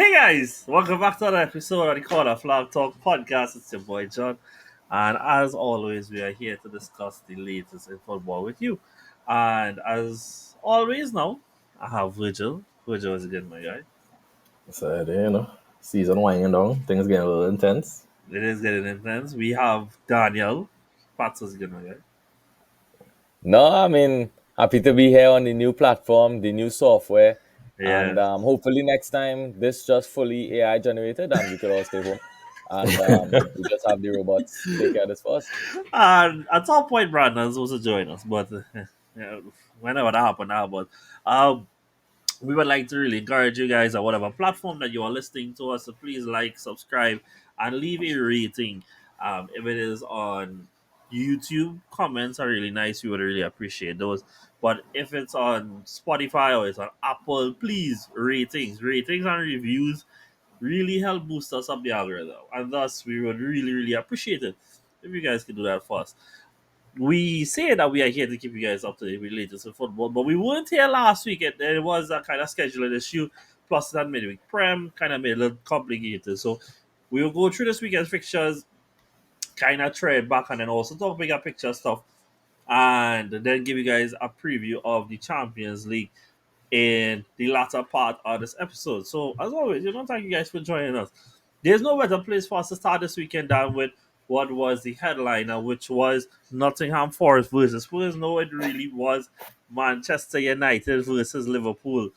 Hey guys, welcome back to another episode of the Corner Flag Talk podcast. It's your boy John, and as always, we are here to discuss the latest in football with you. And as always, now I have Virgil. Virgil is again, my guy. So, season winding down, things getting a little intense. It is getting intense. We have Daniel. Pats is again, my guy. No, I mean, happy to be here on the new platform, the new software, and Yeah, hopefully next time this just fully AI generated and we could all stay home and we just have the robots take care of this for us. and at some point, Brandon's supposed to join us, but yeah, whenever that happen now. But um, we would like to really encourage you guys at whatever platform that you are listening to us. So please like, subscribe, and leave a rating. If it is on YouTube, comments are really nice. We would really appreciate those. But if it's on Spotify or it's on Apple, please ratings and reviews really help boost us up the algorithm, and thus we would really appreciate it if you guys could do that for us. We say that we are here to keep you guys up to date with latest in football, but we weren't here last week. It was a kind of scheduling issue, plus that midweek prem kind of made it a little complicated. So we will go through this weekend's fixtures, kind of trade back, and then also talk bigger picture stuff, and then give you guys a preview of the Champions League in the latter part of this episode. So as always, thank you guys for joining us. There's no better place for us to start this weekend than with what was the headliner, which was Nottingham Forest versus Spurs. No, it really was Manchester United versus Liverpool,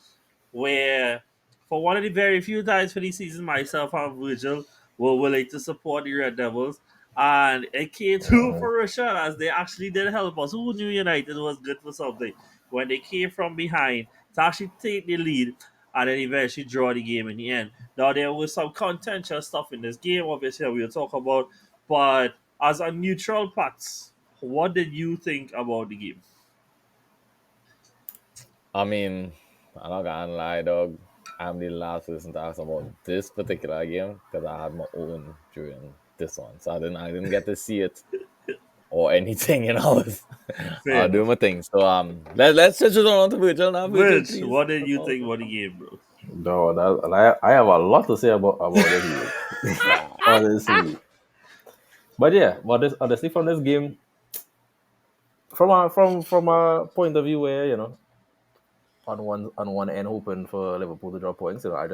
where for one of the very few times for the season, myself and Virgil were willing to support the Red Devils. And it came through Mhm. fruition as they actually did help us. Who knew United was good for something when they came from behind to actually take the lead and then eventually draw the game in the end? Now, there was some contentious stuff in this game, obviously, we'll talk about. But as a neutral Pats, what did you think about the game? I mean, I'm not gonna lie, dog. I'm the last person to ask about this particular game because I had my own during this one, so I didn't get to see it or anything, I Fair doing enough. my thing. So let's switch it on to Virgil now. Virgil, Rich, please. what did That's you all. think about the game, bro? No, I have a lot to say about this game, honestly. But yeah, but this honestly from this game, from a point of view where on one end hoping for Liverpool to draw points, I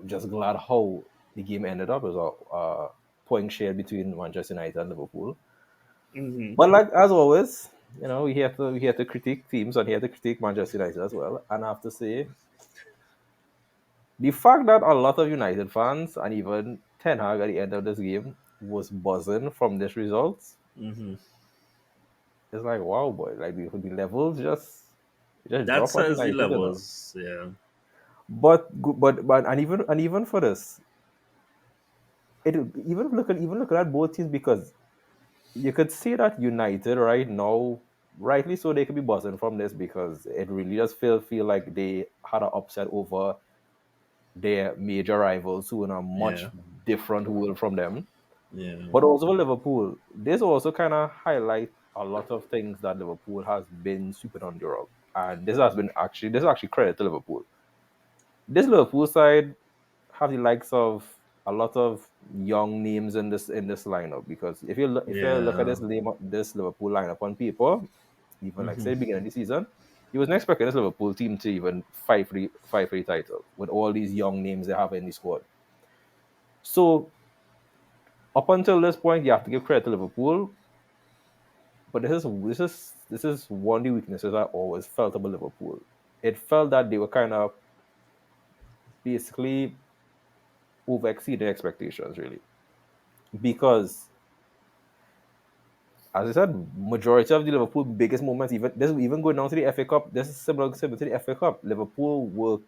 just glad how the game ended up. It was a point share between Manchester United and Liverpool. Mm-hmm. But like as always, we have to critique teams and we have to critique Manchester United as well. And I have to say, the fact that a lot of United fans and even Ten Hag at the end of this game was buzzing from this result Mm-hmm. is like wow, boy! Like the levels just That drop on says the United. levels. Yeah. But and even for this, it even look at both teams because you could see that United right now, rightly so, they could be buzzing from this because it really does feel like they had an upset over their major rivals who in a much Yeah. different world from them. Yeah. But also Liverpool, this also kind of highlight a lot of things that Liverpool has been sweeping on Europe, and this is actually credit to Liverpool. This Liverpool side have the likes of a lot of young names in this lineup because if you look at Yeah. this Liverpool lineup on paper, even like Mm-hmm. say beginning of the season, you wasn't expecting this Liverpool team to even fight for the title with all these young names they have in the squad. So up until this point, you have to give credit to Liverpool. But this is one of the weaknesses I always felt about Liverpool. It felt that they were kind of basically over exceeding expectations, really. Because as I said, majority of the Liverpool biggest moments, even going down to the FA Cup, this is similar to the FA Cup. Liverpool were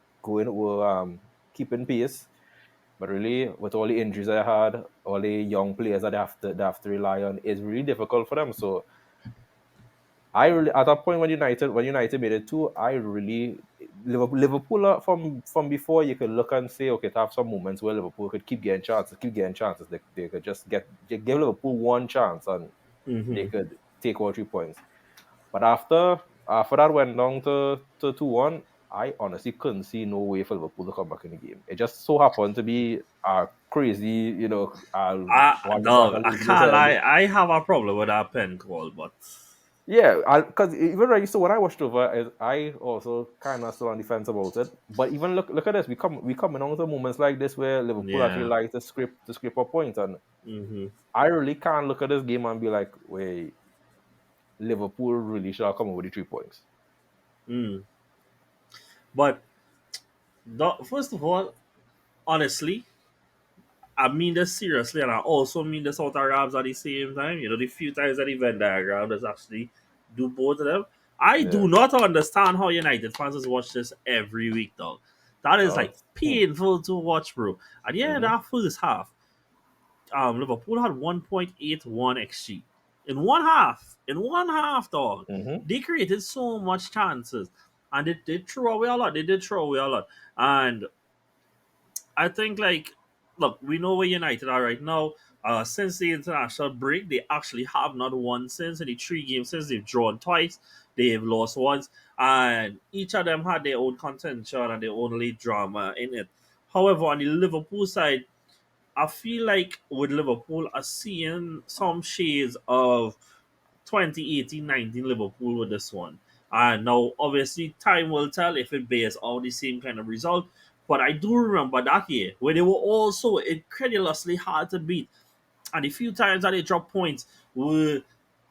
keeping pace, but really with all the injuries I had, all the young players that they have to rely on, it's really difficult for them. So I really at that point when United made it too, I really Liverpool from before you could look and say okay, to have some moments where Liverpool could keep getting chances. They could just give Liverpool one chance and they Mm-hmm. could take all 3 points. But after that went down to 2-1, I honestly couldn't see no way for Liverpool to come back in the game. It just so happened to be a crazy, Dog, Wan-Bissaka I losing his can't head. lie. I have a problem with that pen call, but Yeah, because even right, so when I watched over, I also kind of still on the fence about it. But even look at this, we coming on to moments like this where Liverpool actually yeah. like to scrape a point, and Mm-hmm. I really can't look at this game and be like, wait, Liverpool really should have come over the 3 points. Mm. But first of all, honestly, I mean this seriously, and I also mean this out of rabs at the same time. You know, the few times that the Venn diagram does actually do both of them. I Yeah. do not understand how United fans watch this every week, dog. That is Oh. like painful to watch, bro. At the end of Mm-hmm. that first half, Liverpool had 1.81 XG in one half. In one half, dog, Mm-hmm. they created so much chances, and they did throw away a lot. They did throw away a lot, and I think like, look, we know where United are right now. Since the international break, they actually have not won since in the 3 games since they've drawn twice, they've lost once, and each of them had their own contention and their own late drama in it. However, on the Liverpool side, I feel like with Liverpool, I seeing some shades of 2018-19 Liverpool with this one. And now, obviously, time will tell if it bears all the same kind of result. But I do remember that year where they were also incredulously hard to beat. And the few times that they dropped points were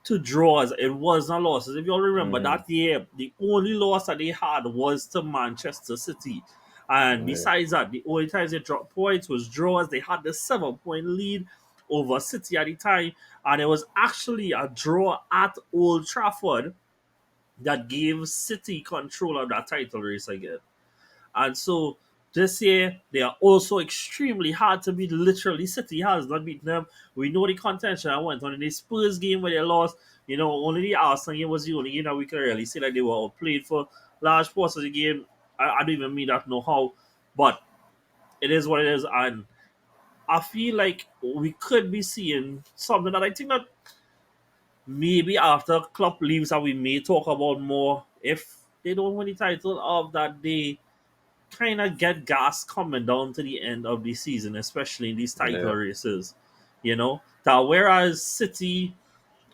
to draws. It was not losses. If you all remember Mm-hmm. that year, the only loss that they had was to Manchester City. And Yeah. besides that, the only times they dropped points was draws. They had the 7 point lead over City at the time. And it was actually a draw at Old Trafford that gave City control of that title race again. And so this year, they are also extremely hard to beat. Literally, City has not beaten them. We know the contention I went on in the Spurs game where they lost. You know, only the Arsenal game was the only game that we could really say that they were outplayed for large parts of the game. I don't even mean that no how, but it is what it is. And I feel like we could be seeing something that I think that maybe after Klopp leaves, that we may talk about more if they don't win the title of that day kind of get gas coming down to the end of the season, especially in these title Yeah. races. You know, that whereas City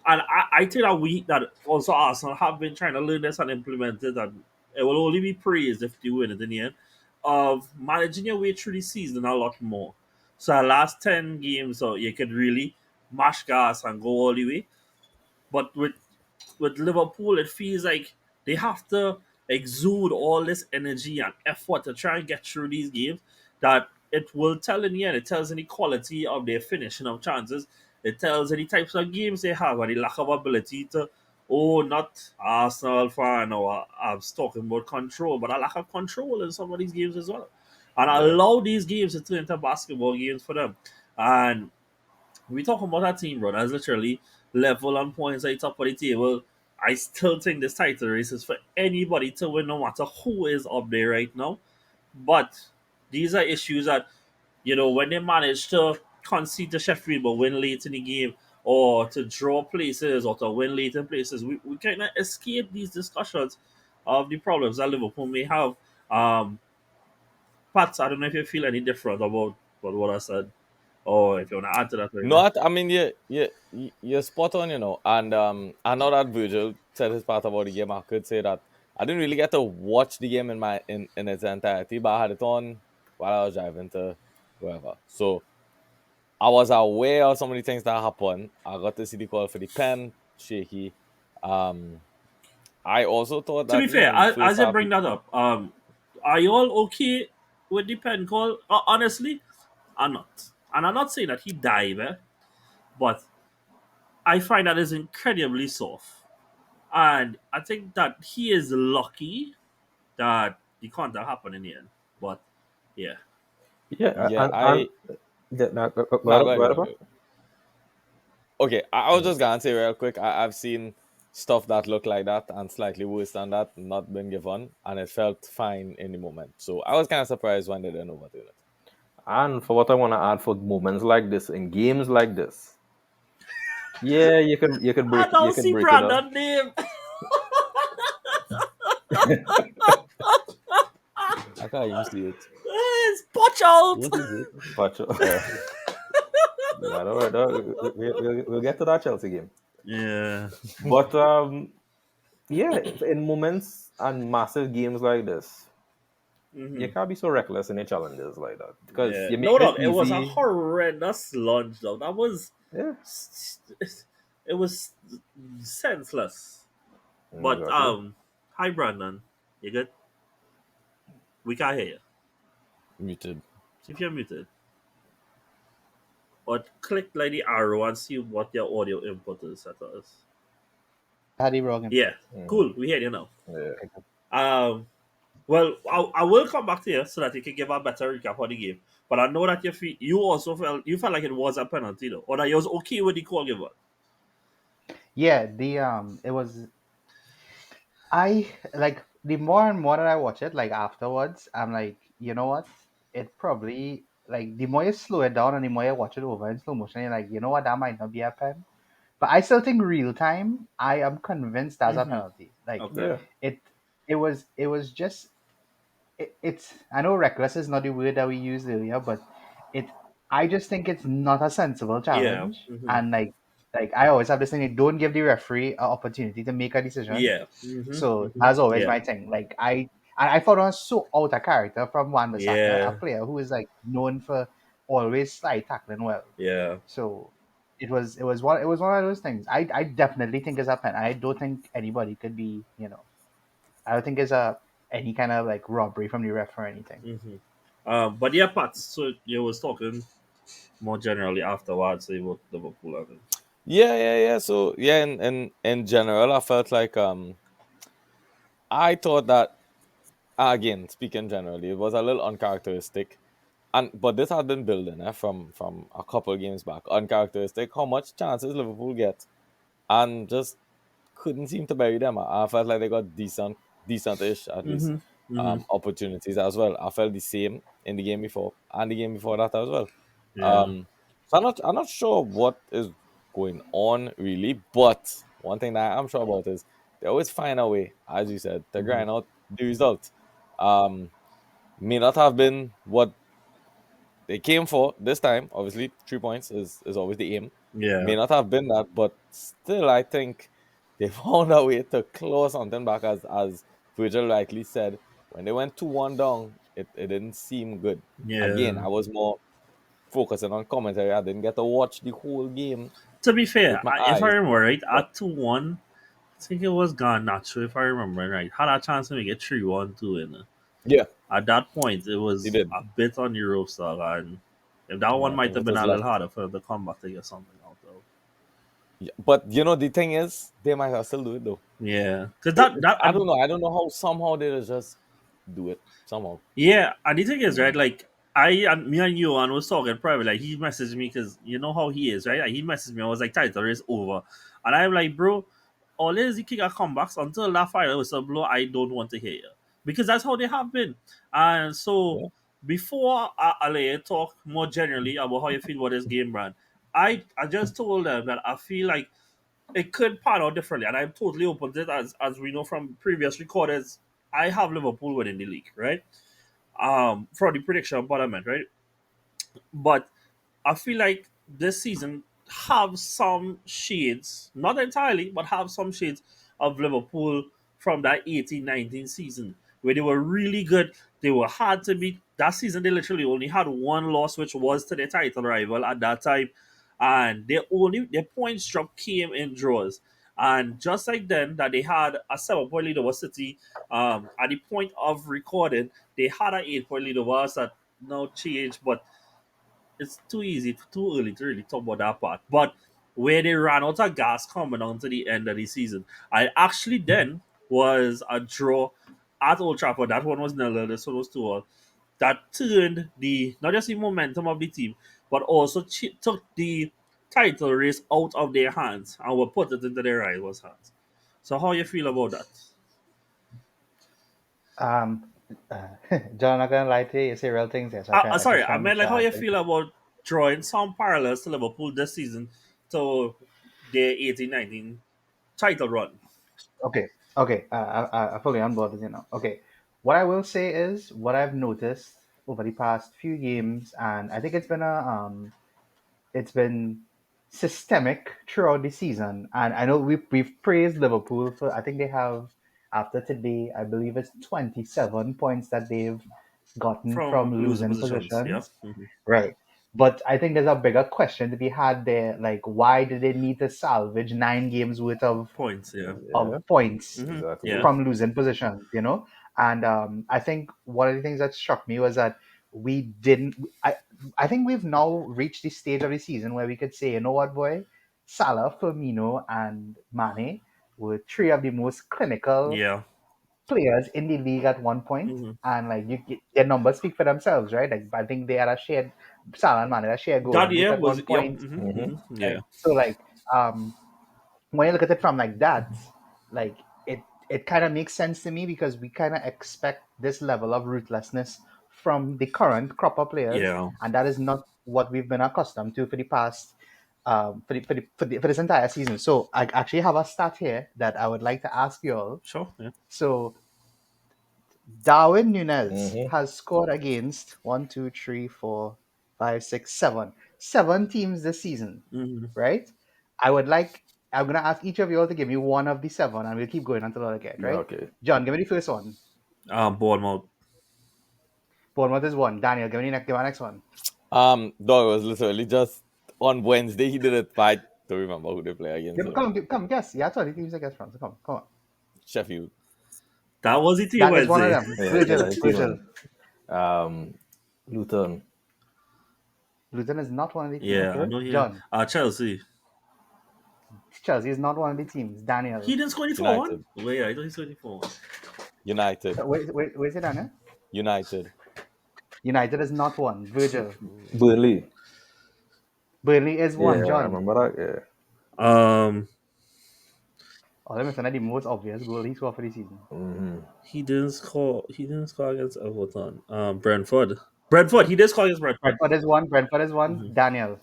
and I think that we that also Arsenal have been trying to learn this and implement it, and it will only be praised if they win it in the end. Of managing your way through the season a lot more. So our last 10 games, so you could really mash gas and go all the way. But with Liverpool, it feels like they have to exude all this energy and effort to try and get through these games. That it will tell in the end. It tells in the quality of their finishing of chances. It tells in the types of games they have and the lack of ability to. Oh, not Arsenal fan or I'm talking about control, but a lack of control in some of these games as well. And Yeah. allow these games to turn into basketball games for them. And we talk about that team, bro. That's literally level on points at the top of the table. I still think this title race is for anybody to win, no matter who is up there right now. But these are issues that, when they manage to concede to Sheffield but win late in the game, or to draw places, or to win late in places, we kind of escape these discussions of the problems that Liverpool may have. Um, Pat, I don't know if you feel any different about what I said, or if you want to add to that right now. Not, I mean, you're spot on, And I know that Virgil said his part about the game. I could say that I didn't really get to watch the game in its entirety, but I had it on while I was driving to wherever. So I was aware of some of the things that happened. I got to see the call for the pen, shaky. Um, I also thought To be that, fair, in the first as you half, bring that up, are you all okay with the pen call? Honestly, I'm not, and I'm not saying that he died, but I find that is incredibly soft, and I think that he is lucky that the contact happened in the end. But yeah, Yeah. yeah, And yeah, nah, go ahead, go ahead, whatever. go ahead. Okay, I was just gonna say real quick. I've seen stuff that looked like that and slightly worse than that not been given, and it felt fine in the moment. So I was kind of surprised when they didn't overturn it. And for what I want to add for moments like this in games like this, yeah, you can I break you don't can see break it up. Brandon name. I can't even see it. It's Watch out! What is it? But don't worry, we'll get to that Chelsea game. Yeah. But yeah, in moments and massive games like this, you can't be so reckless in the challenges like that because Yeah. you No, make no, it it was a easy. horrendous lunge, though. That was. Yeah, It was senseless. But, exactly. hi, Brandon. You good? We can't hear you. Muted. See if you're muted. But click like the arrow and see what your audio input is at us. Had the wrong input. Yeah. Cool. We hear you now. Yeah. Okay, good. Well, I will come back to you so that you can give a better recap of the game. But I know that you also felt like it was a penalty though, or that you was okay with the call given. Yeah, the it was I like the more and more that I watch it, like afterwards, I'm like, you know what? It probably like the more you slow it down and the more you watch it over in slow motion, you're like, you know what, that might not be a pen. But I still think real time, I am convinced that's a penalty. Like Okay. Yeah. it it was just it's I know reckless is not the word that we used earlier, but it I just think it's not a sensible Yeah. challenge. And like I always have this thing, like, don't give the referee an opportunity to make a decision. Yeah. So that's always Yeah. my thing. Like I thought I was so out of character from Wan Bissaka, a Yeah. player who is like known for always slide tackling well. Yeah. So it was one of those things. I definitely think it's a pen. I don't think anybody could be, I don't think it's a any kind of like robbery from the ref or anything. But yeah, Pat. So you was talking more generally afterwards about Liverpool. I think. Yeah. So yeah, in general, I felt like I thought that again, speaking generally, it was a little uncharacteristic. And but this had been building from a couple of games back. Uncharacteristic how much chances Liverpool get and just couldn't seem to bury them. I felt like they got decent-ish at least opportunities as well. I felt the same in the game before and the game before that as well. Yeah. So I'm not sure what is going on really, but one thing that I'm sure about is they always find a way, as you said, to grind out the result. Um, may not have been what they came for this time. Obviously, 3 points is always the aim. Yeah. May not have been that, but still, I think they found a way to claw something back, as Virgil rightly said. When they went 2-1 down, it didn't seem good. Again, Yeah. I was more focusing on commentary. I didn't get to watch the whole game To be fair, with my if I eyes. remember right, But at 2-1, I think it was Garnacho, if I remember right. Had a chance to make it 3-1 too. yeah, At that point, it they was did. a bit on the ropes, dog, and if that one Yeah, I might think have it been was a little left. harder for them to come back to get something out though. Yeah, but the thing is, they might have still do it though. Yeah, because that I don't know. I don't know how somehow they just do it somehow. yeah, and the thing is, right, like me and you and was talking private, like he messaged me because you know how he is, right? Like, he messaged me, I was like, title is over. And I'm like, bro, always the kick at comebacks until that final whistle blow, I don't want to hear you. Because that's how they have been. And so Yeah. before I let you talk more generally about how you feel about this game, Brand, I just told them that I feel like it could pan out differently, and I'm totally open to it as we know from previous recordings. I have Liverpool winning the league, right? For the prediction bottom end, right? But I feel like this season have some shades, not entirely, but have some shades of Liverpool from that 18-19 season where they were really good. They were hard to beat. That season they literally only had one loss, which was to their title rival at that time. And their points drop came in draws. And just like then that they had a 7 point lead over City, at the point of recording, they had an 8 point lead over us that now changed, but it's too easy, too early to really talk about that part. But where they ran out of gas coming on to the end of the season, I actually then was a draw at Old Trafford. That one was 0, this one was 2-all. That turned the not just the momentum of the team, but also took the title race out of their hands and will put it into their rivals' hands. So how you feel about that? Um, John, I'm not gonna lie to you. You say real things here, so I Sorry, just try I to make meant like sure how I you answer. feel about drawing some parallels to Liverpool this season to their 18-19 title run. Okay, okay. I fully on board with you now. Okay, What I will say is what I've noticed over the past few games, and I think it's been systemic throughout the season. And I know we've praised Liverpool for, I think they have, after today, I believe it's 27 points that they've gotten From from losing losing positions. Yeah. positions. Right. But I think there's a bigger question to be had there. Like, why did they need to salvage 9 games worth Points. Yeah. Yeah, points exactly. Yeah. from losing positions, And I think one of the things that struck me was that we didn't. I think we've now reached the stage of the season where we could say, you know what, boy, Salah, Firmino, and Mane were three of the most clinical Yeah. players in the league at one point, and like their numbers speak for themselves, right? Like I think they had a shared Salah and Mane had a shared golden That boot year at was one yep. point, Yeah. right? So like when you look at it from like that, like it kind of makes sense to me because we kind of expect this level of ruthlessness from the current crop of players, Yeah. and that is not what we've been accustomed to for the past for this entire season. So I actually have a stat here that I would like to ask you all. Sure. Yeah. So Darwin Nunez Mm-hmm. has scored against 7 teams this season, right? I would like, I'm going to ask each of you all to give me one of the 7, and we'll keep going until I get, right? Okay. John, give me the first one. Bournemouth. Bournemouth is 1. Daniel, give me the next one. Dog was literally just on Wednesday. He did it. I don't remember who they play against. Come, guess. Yeah, that's all the teams I guess from. So come on. Sheffield. That was the team That is one of Wednesday. them. Yeah, Virgil. yeah, Virgil. Luton. Luton is not one of the teams. Yeah, I Okay. know he. John. Chelsea. Chelsea is not one of the teams. Daniel. He didn't score any for one. United. Wait, I thought he scored any for one. United. Where's it, Daniel? United. United is not one. Virgil. Burnley. Burnley is one. Yeah, I John. remember that. Yeah. Oh, let me send the most obvious goal he scored for the season. He didn't score. He didn't score against Everton. Brentford. Brentford. He did score against Brentford. Brentford is one. Brentford is one. Daniel.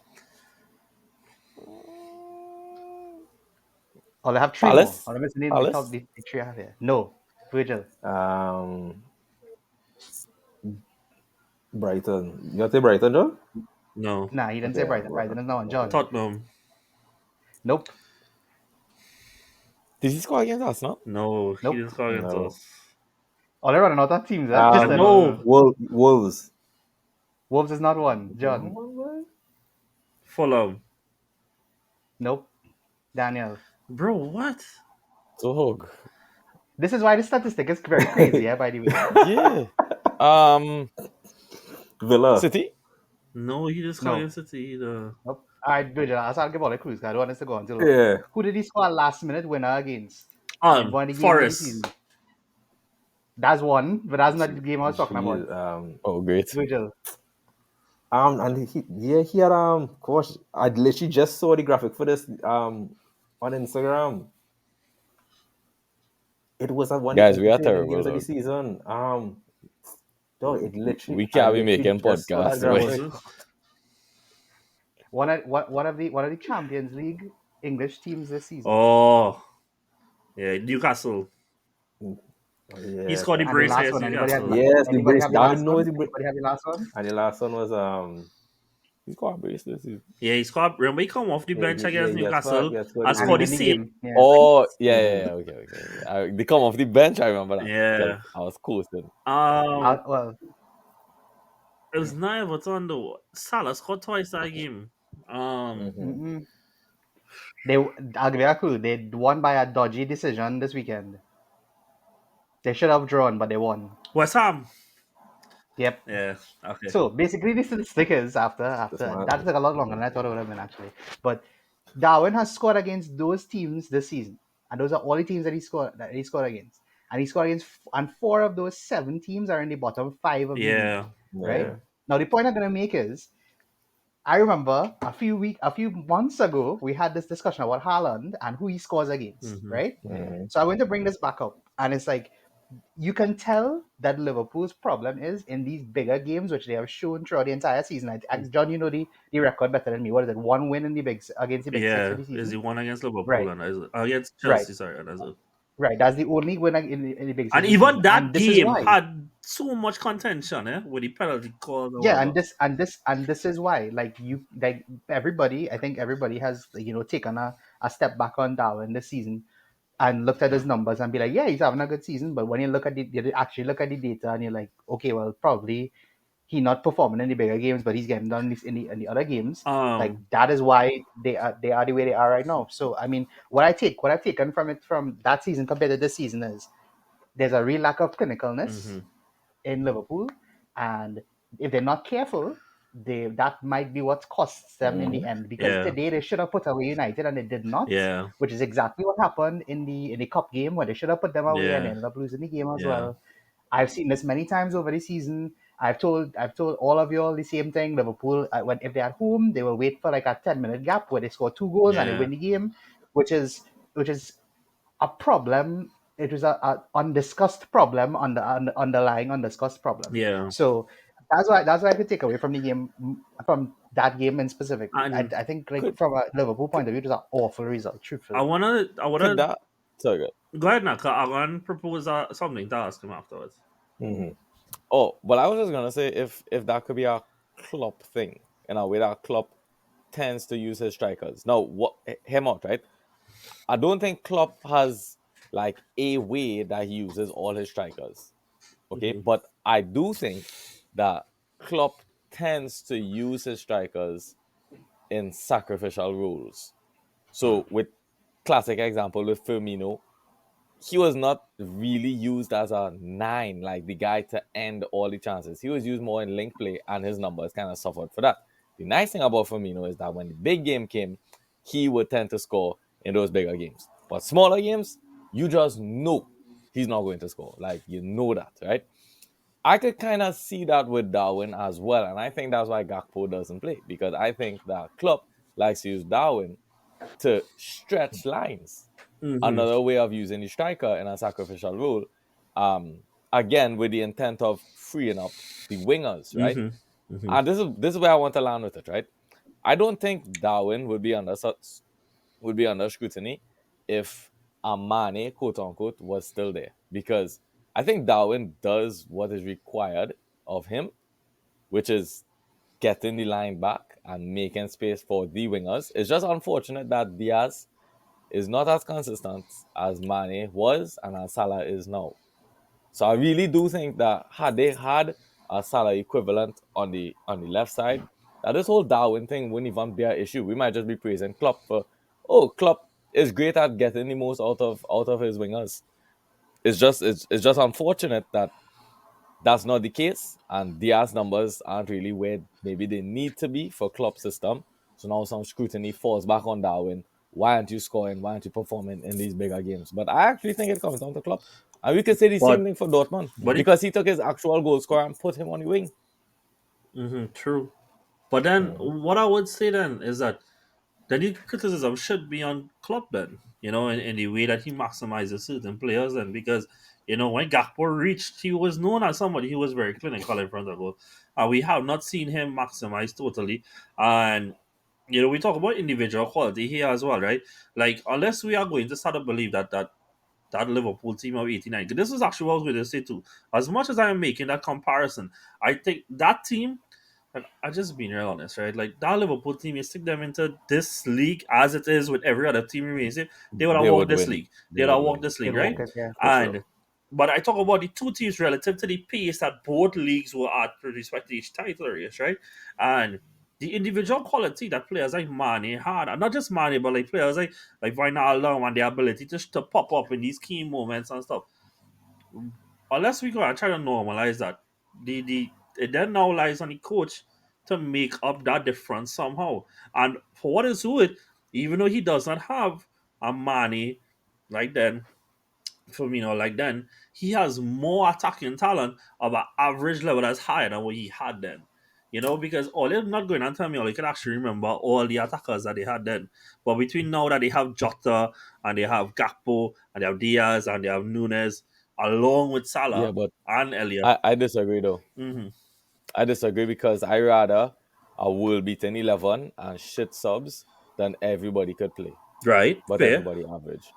Oh, they have 3 Palace? more. Oh, let me send Palace? the top the 3 I have here. No. Virgil. Brighton. You got to say Brighton, John? No. Nah, he didn't say Okay, Brighton. well, Brighton is not one. John. Tottenham. Nope. Did he score against us, no? No, Nope. he didn't score against No. us. Oh, they're running out of teams. Just no. Wolves. Wolves is not one. John. Fulham. Nope. Daniel. Bro, what? Dog. This is why the statistic is very crazy, yeah, by the way. Yeah. Villa. City? No, he didn't score No. against City either. Nope. All right, Virgil, I'll give all the clues. I don't want us to go until. Yeah. Who did he score a last-minute winner against? In one of the games of the Forest. season. That's one, but that's not the game I was talking about. Oh, great. Virgil. And he had gosh, I literally just saw the graphic for this on Instagram. It was at one Guys, we are of the terrible, games of the dog. season. Dog, it literally. We can't I be literally making just saw that podcasts, graphic. Was it? One of the Champions League English teams this season. Oh. Yeah, Newcastle. Yeah, He scored the And the brace last against one, anybody have Newcastle. Yes, the anybody brace. have the I last know one? the brace. Anybody have the last one? And the last one was He scored a brace this season. Yeah, he scored. Remember, he come off the bench against he Newcastle had scored and the scored the And in the same. game. Yeah. Oh, yeah. Okay. They come off the bench, I remember that. Yeah. I was coasting. Well, It was not Everton though. Salah scored twice that game. I'll give you a clue. They won by a dodgy decision this weekend. They should have drawn, but they won. West Ham. Yep. Yeah. Okay. So basically, this is the stickers after smart. that took a lot longer than I thought it would have been actually. But Darwin has scored against those teams this season, and those are all the teams that he scored against. And he scored against, and 4 of those 7 teams are in the bottom 5 of the league. Yeah. Right now, the point I'm going to make is, I remember a few months ago we had this discussion about Haaland and who he scores against, right? So I'm going to bring this back up, and it's like, you can tell that Liverpool's problem is in these bigger games, which they have shown throughout the entire season. John, you know the record better than me. What is it? 1 win in the against the big six Yeah. for the season. Is he one against Liverpool Right. and against Chelsea? Sorry, and that's it. Right, that's the only winner in the big And stage of the even season, that and this is game why. had so much contention, with the penalty calls or Yeah, whatever. and this is why, like, everybody, I think everybody has, taken a step back on Darwin this season and looked at his numbers and be like, yeah, he's having a good season. But when you actually look at the data and you're like, okay, well, probably he not performing in the bigger games, but he's getting done in the other games. Like, Um, that is why they are the way they are right now. So I mean, what I've taken from it from that season compared to this season is there's a real lack of clinicalness mhm. in Liverpool, and if they're not careful, that might be what costs them in the end. Because Yeah, today they should have put away United and they did not, yeah, which is exactly what happened in the cup game where they should have put them away and they yeah, ended up losing the game as yeah, well. I've seen this many times over the season. I've told all of you all the same thing. Liverpool, when if they're at home, they will wait for like a 10-minute gap where they score two goals and they yeah, win the game, which is a problem. It was a undiscussed problem, underlying undiscussed problem. yeah. So that's why I could take away from the game, from that game in specific. I, And I think, like, Could from a Liverpool could, point of view, it was an awful result, I truthfully. wanna, I could wanna that sorry good. go ahead now. 'Cause I wanna propose something to ask him afterwards. Mm-hmm. Oh, well, I was just gonna say if that could be a Klopp thing, in a way that Klopp tends to use his strikers. Now, what him out, right? I don't think Klopp has like a way that he uses all his strikers. Okay, Hmm. but I do think that Klopp tends to use his strikers in sacrificial roles. So with classic example with Firmino, he was not really used as a nine, like the guy to end all the chances. He was used more in link play, and his numbers kind of suffered for that. The nice thing about Firmino is that when the big game came, he would tend to score in those bigger games. But smaller games, you just know he's not going to score. Like, you know that, right? I could kind of see that with Darwin as well. And I think that's why Gakpo doesn't play, because I think that Klopp likes to use Darwin to stretch lines. Hmm. Another way of using the striker in a sacrificial role, um, again with the intent of freeing up the wingers, right? Hmm. Hmm. And this is where I want to land with it, right? I don't think Darwin would be under scrutiny if Amane, quote unquote, was still there, because I think Darwin does what is required of him, which is getting the line back and making space for the wingers. It's just unfortunate that Diaz is not as consistent as Mane was and as Salah is now. So I really do think that had they had a Salah equivalent on the left side, that this whole Darwin thing wouldn't even be an issue. We might just be praising Klopp for, oh, Klopp is great at getting the most out of his wingers. It's just unfortunate that that's not the case, and Diaz numbers aren't really where maybe they need to be for club system. So now some scrutiny falls back on Darwin. Why aren't you scoring? Why aren't you performing in these bigger games? But I actually think it comes down to club. And we could say the same But thing for Dortmund, but it, because he took his actual goal scorer and put him on the wing. true. But then Mm-hmm. what I would say then is that then the criticism should be on Klopp then, in the way that he maximizes certain players then because when Gakpo reached, he was known as somebody who was very clinical in front of goal. We have not seen him maximize totally. And we talk about individual quality here as well, right? Like unless we are going to start to believe that Liverpool team of 89. This is actually what I was going to say too. As much as I am making that comparison, I think that team, and I just being real honest, right? Like that Liverpool team, you stick them into this league as it is with every other team remains it, they would have They walked would this win. league. They They would have would walked win. this league, They'll right? walk it, yeah, for sure. And but I talk about the two teams relative to the pace that both leagues were at with respect to each title race, right? And the individual quality that players like Mane had, and not just Mane, but like players like Wijnaldum and the ability to pop up in these key moments and stuff. Unless we go and try to normalize that, it then now lies on the coach to make up that difference somehow. And for what it's worth, even though he does not have a money like then, Firmino like then, he has more attacking talent of an average level that's higher than what he had then. Because they're not going to tell me, you can actually remember all the attackers that they had then. But between now that they have Jota and they have Gakpo and they have Diaz and they have Nunes, along with Yeah, Salah but and Elliott. I disagree though. Hmm. I disagree, because I rather a world beaten 11 and shit subs than everybody could play, Right, but fair. everybody average.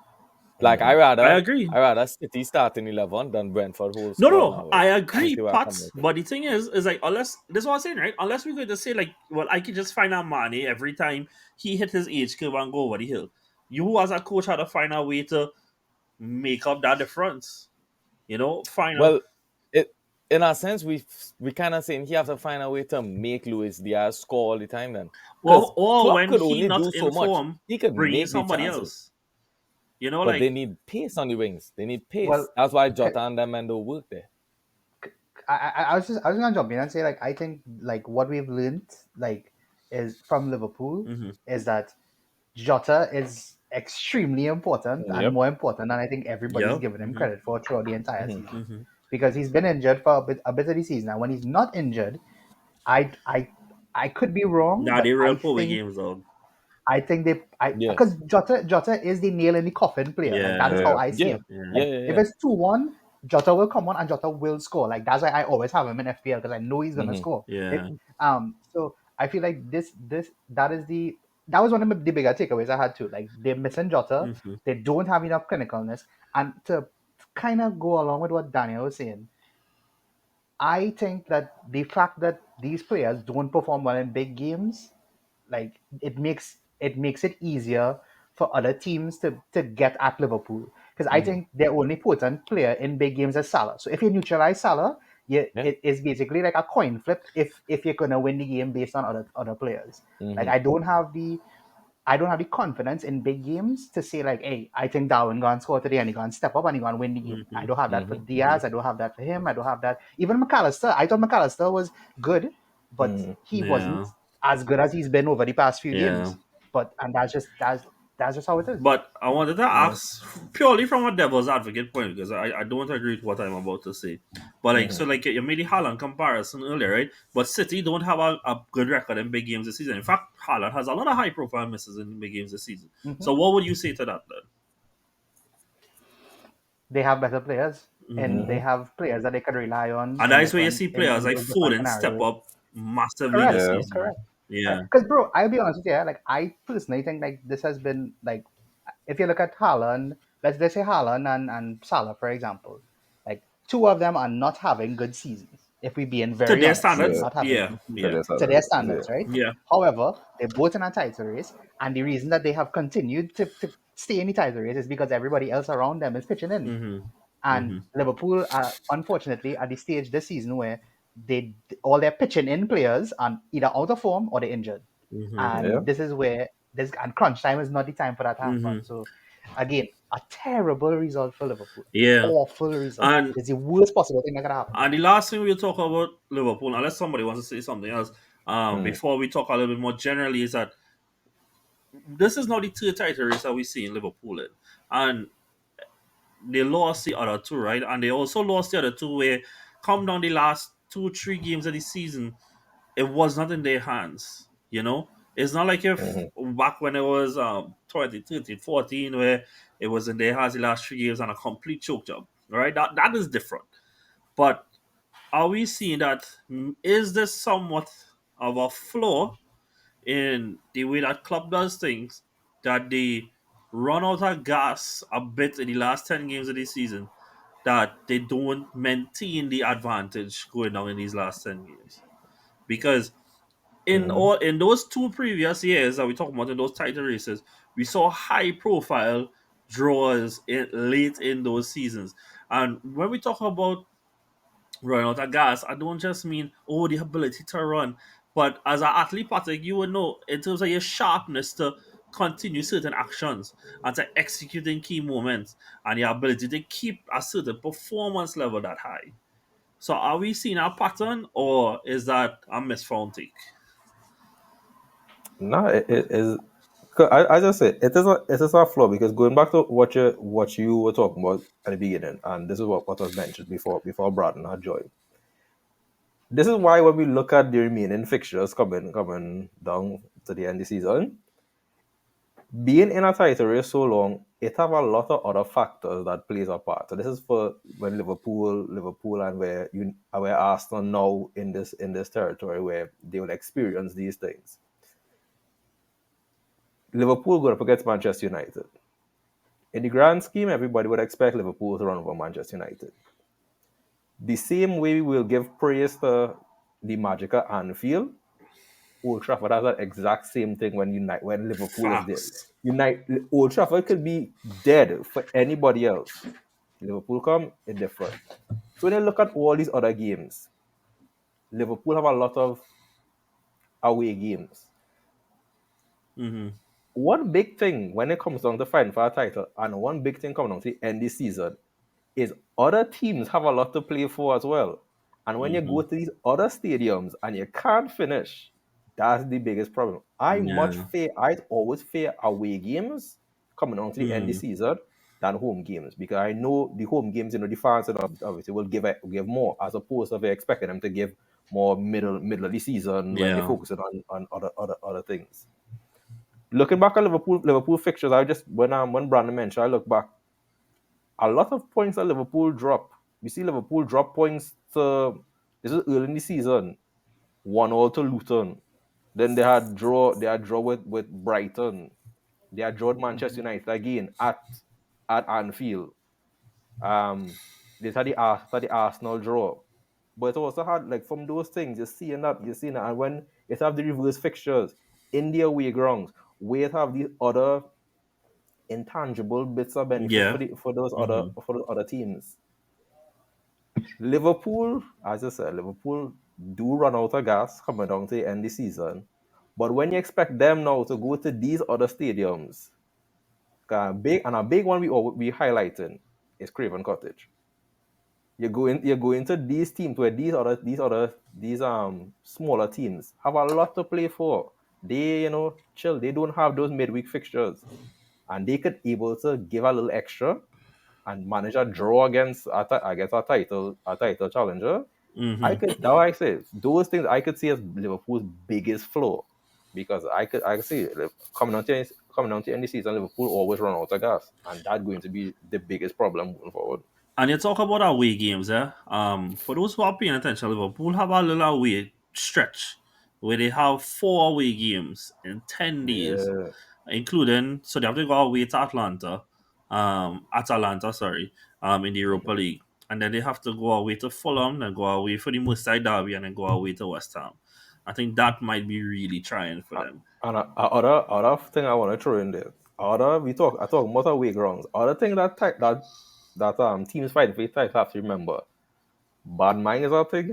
Like I agree. I rather City start in 11 than Brentford whole No, squad no, now. I You agree, see where I come Pats. from? But the thing is like unless this is what I'm saying, right? Unless we're going to say like, well, I could just find out money every time he hit his age curve and go over the hill. You as a coach had to find a way to make up that difference. Find out. Well, it in a sense we kind of saying he have to find a way to make Luis Diaz score all the time then, because Or Klopp when could he only not do in so much. form, He could bring in make the somebody chances, else. but they Like need pace on the wings. They need pace. Well, That's why Jota and them and don't work there. I was gonna jump in and say like I think like what we've learned like is from Liverpool hmm is that Jota is extremely important and Yep. more important than I think everybody's yeah. given him hmm credit for throughout the entire hmm season, hmm because he's been injured for a bit of the season. And when he's not injured, I I I could be wrong, Nah, they but real power games, dog. I think they I Yeah. because Jota is the nail in the coffin player. Like that is Yeah. how Yeah. I see Yeah. him. Yeah. Yeah. Like Yeah. if Yeah. it's 2-1, Jota will come on and Jota will score. Like that's why I always have him in FPL, because I know he's gonna hmm score. Yeah. So I feel like that was one of the bigger takeaways I had too. Like they're missing Jota, hmm they don't have enough clinicalness, and to kind of go along with what Daniel was saying, I think that the fact that these players don't perform well in big games, like it makes it easier for other teams to get at Liverpool. Because I hmm think their only potent player in big games is Salah. So if you neutralize Salah, Yeah. it is basically like a coin flip if you're gonna win the game based on other players. Like hmm I don't have the confidence in big games to say like, hey, I think Darwin gonna score today and he gonna step up and he gonna win the game. I hmm don't have that for hmm Diaz. I don't have that for him. I don't have that. Even McAllister, I thought McAllister was good, but Mm. he wasn't Yeah. as good as he's been over the past few Yeah. games. And that's just how it is. But I wanted to Yeah. ask purely from a devil's advocate point, because I don't agree with what I'm about to say. But like, Mhm. so like you made the Haaland comparison earlier, right? But City don't have a good record in big games this season. In fact, Haaland has a lot of high profile misses in big games this season. Mhm. So what would you say to that They have better players, then? and hmm they Mhm. have players that they can rely on And in that's where you different see in, players in like those different Foden step scenarios. up massively this Correct. Yeah. season. Correct. Yeah. Because bro, I'll be honest with you, like I personally think like this has been like, if you look at Haaland, let's say Haaland and Salah, for example, like two of them are not having good seasons. If we being To very their honest, Yeah. standards, not having yeah, good To seasons yeah, their to their standards. Yeah. standards, right? yeah. However, they're both in a title race, and the reason that they have continued to stay in the title race is because everybody else around them is pitching in. hmm And hmm Liverpool are unfortunately at the stage this season where they all their pitching in players are either out of form or they're injured. hmm Yeah. And this is where this and crunch time is not the time for that to hmm happen. So again, a terrible result for Liverpool. Yeah. Awful result. And It's the worst possible thing that could happen. And the last thing we'll talk about Liverpool, unless somebody wants to say something else, Mm. before we talk a little bit more generally, is that this is not the third title race that we see in Liverpool in. And they lost the other two, right? And they also lost the other two where come down the last 2, 3 games of the season, it was not in their hands, It's not like if Mhm. back when it was 2013, 14, where it was in their hands the last 3 games and a complete choke job, right? That is different. But are we seeing that? Is this somewhat of a flaw in the way that club does things, that they run out of gas a bit in the last 10 games of the season, that they don't maintain the advantage going down in these last 10 games? Because Mhm. in those 2 previous years that we talk about, in those title races, we saw high profile draws late in those seasons. And when we talk about run out of gas, I don't just mean the ability to run, but as an athlete, Patrick, you would know in terms of your sharpness to continue certain actions and to execute in key moments, and your ability to keep a certain performance level that high. So, are we seeing a pattern, or is that a misfound take? No, it is. 'Cause I just say it is a flaw, because going back to what you were talking about at the beginning, and this is what was mentioned before Braden had joined. This is why when we look at the remaining fixtures coming down to the end of the season, being in a title race so long, it have a lot of other factors that plays a part. So this is for when Liverpool, and where Arsenal now in this territory where they will experience these things. Liverpool going up against Manchester United. In the grand scheme, everybody would expect Liverpool to run over Manchester United. The same way we will give praise to the magic at Anfield, Old Trafford has that exact same thing when Liverpool is there. Facts. Old Trafford could be dead for anybody else. Liverpool come, it's different. So when you look at all these other games, Liverpool have a lot of away games. Mm-hmm. One big thing when it comes down to fighting for a title, and one big thing coming down to the end of the season, is other teams have a lot to play for as well. And when you Mm-hmm. go to these other stadiums and you can't finish, that's the biggest problem. Yeah. I always fear away games coming down to the end of the Mm-hmm. season than home games, because I know the home games, the fans and obviously will give more, as opposed to expecting them to give more middle of the season when they Yeah. focus on other things. Looking back at Liverpool fixtures, I just when Brandon mentioned, I look back, a lot of points that Liverpool drop. You see Liverpool drop points to, this is early in the season, 1-1 to Luton. Then they had draw with Brighton. They had drawn Manchester United again at Anfield. Um they had the Arsenal draw. But it also had, like, from those things, you're seeing that, and when it have the reverse fixtures in the away grounds, where it have these other intangible bits of benefits Yeah. Mm-hmm. for those other teams. Liverpool, as I said, Liverpool do run out of gas coming down to the end of the season. But when you expect them now to go to these other stadiums, a big one we highlighting is Craven Cottage. You go into these teams where these smaller teams have a lot to play for. They, chill. They don't have those midweek fixtures, and they could able to give a little extra and manage a draw against a title challenger. Mm-hmm. Now I say those things I could see as Liverpool's biggest flaw, because I could see coming down to any season, Liverpool always run out of gas, and that's going to be the biggest problem moving forward. And you talk about away games, eh? For those who are paying attention, Liverpool have a little away stretch where they have 4 away games in 10 days, Yeah. including, so they have to go away to Atalanta, sorry, in the Europa League, and then they have to go away to Fulham, then go away for the Merseyside derby, and then go away to West Ham. I think that might be really trying for them. And other thing I want to throw in there. I talk about away grounds. Other thing that teams fighting for title have to remember. Bad mind is a thing.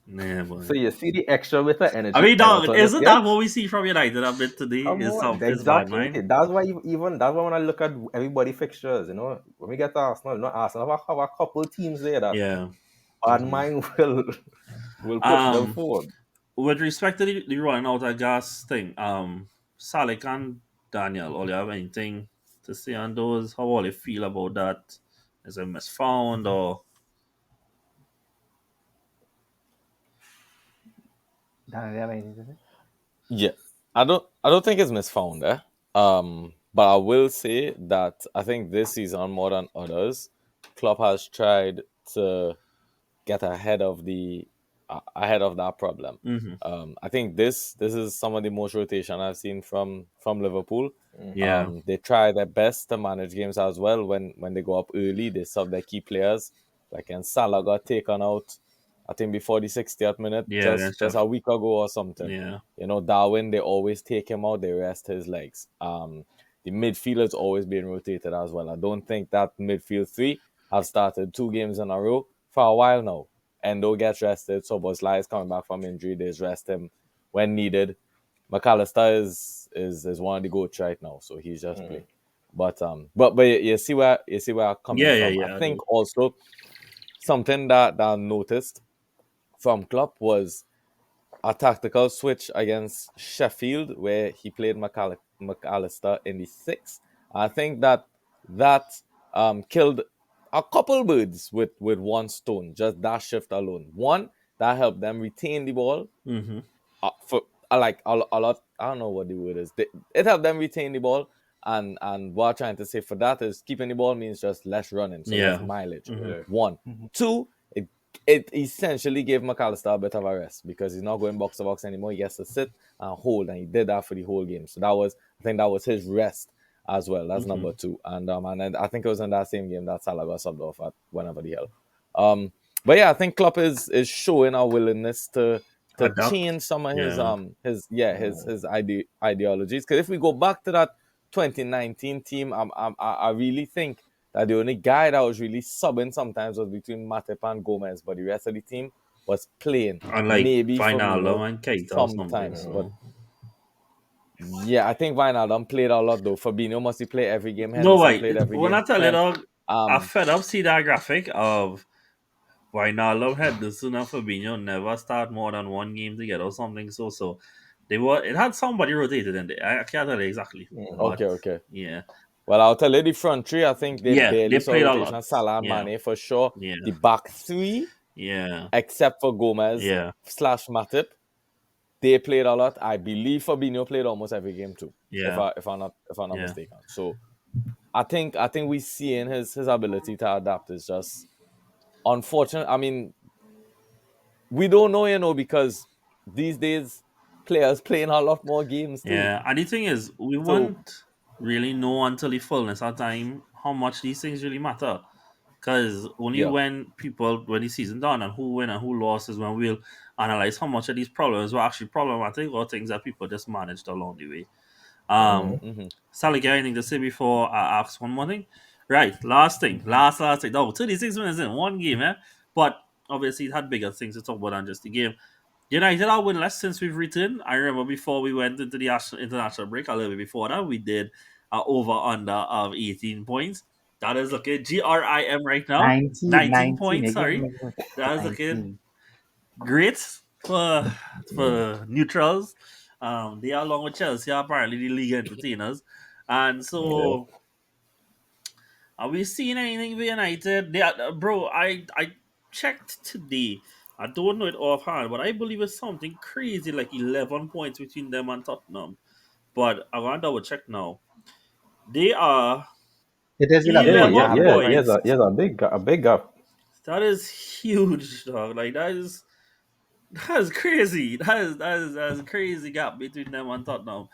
Yeah, So boy. you see the extra bit of I energy mean, dog, Everton isn't get. that what we see from United a bit today? Come on, Is bad exactly. mind? That's why when I look at everybody fixtures, when we get to Arsenal, Arsenal have a couple teams there that Yeah. bad Mhm. mind will push them Um, forward. with respect to the running out of gas thing, Salik and Daniel, all you have anything to say on those? How all you feel about that? Is it misfound or Don't you have anything to say? Yeah, I don't think it's misfound, eh? But I will say that I think this season more than others, Klopp has tried to get ahead of that problem. mm-hmm. I think this is some of the most rotation I've seen from Liverpool. Yeah. They try their best to manage games as well. When they go up early, they sub their key players. Like, and Salah got taken out, I think, before the 60th minute, Yeah, just against just Jeff. a week ago or something. Yeah. Darwin, they always take him out, they rest his legs. The midfield is always being rotated as well. I don't think that midfield three have started 2 games in a row for a while now. Endo gets rested, so Boslai is coming back from injury. They just rest him when needed. McAllister is one of the goats right now, so he's just playing. But you see where I'm coming Yeah, yeah, from. I yeah. I think do. also something that I noticed from Klopp was a tactical switch against Sheffield, where he played McAllister in the sixth. I think that killed a couple birds with one stone, just that shift alone. One, that helped them retain the ball Mm-hmm. for like a lot. I don't know what the word is. It helped them retain the ball, and what I'm trying to say for that is keeping the ball means just less running, so less Yeah. mileage. Mm-hmm. Yeah. One, two. It essentially gave McAllister a bit of a rest because he's not going box to box anymore. He gets to sit and hold, and he did that for the whole game. So I think that was his rest. as well. That's Mm-hmm. number 2. And then I think it was in that same game that Salah got subbed off at whenever the hell. But yeah, I think Klopp is showing a willingness to Adapt. change some of Yeah. his ideologies. Because if we go back to that 2019 team, I really think that the only guy that was really subbing sometimes was between Matip and Gomez, but the rest of the team was playing. Unlike Maybe Wijnaldum Firmino and Keita or something. sometimes, but So. yeah, I think Wijnaldum played a lot though. Fabinho must have played every game. No, Henderson wait. played every When I game. tell you, Trent, dog, I um, fed up see that graphic of Wijnaldum, Henderson, and Fabinho never start more than one game together or something. So they were. It had somebody rotated in there. I can't tell you exactly, but okay. yeah, Well, I'll tell you the front three. I think they yeah, barely they saw played a lot. rotation. Salah and Yeah, Mane for sure. yeah, The back three, yeah, except for Gomez yeah, / Matip, they played a lot. I believe Fabinho played almost every game too, yeah, if I'm not yeah. mistaken. So I think we seeing his ability to adapt is just unfortunate. I mean, we don't know, because these days players playing a lot more games too. Yeah, and the thing is, we So won't really know until the fullness of time how much these things really matter. Because only yeah, when the season done and who win and who lost is when we'll analyze how much of these problems were actually problematic or things that people just managed along the way. Um, mm-hmm. Sally, got anything to say before I ask one more thing? Right, last thing. Last thing. Oh, 36 minutes in, one game, eh? But obviously, it had bigger things to talk about than just the game. United are winless since we've returned. I remember before we went into the international break, a little bit before that, we did over under of 18 points. That is looking GRIM right now. 19, 19 19. points, You give sorry. me That is looking 19. great for neutrals. They are along with Chelsea, are apparently the league entertainers. And Yeah. so, are we seeing anything for United? They are, bro, I checked today. I don't know it offhand, but I believe it's something crazy like 11 points between them and Tottenham. But I want to double check now. They are It is 11 Yeah, points. I yeah, 11 have it yeah, up right yes, points. now. yes, a big gap. That is huge, dog. Like that is crazy. That is a crazy gap between them and Tottenham.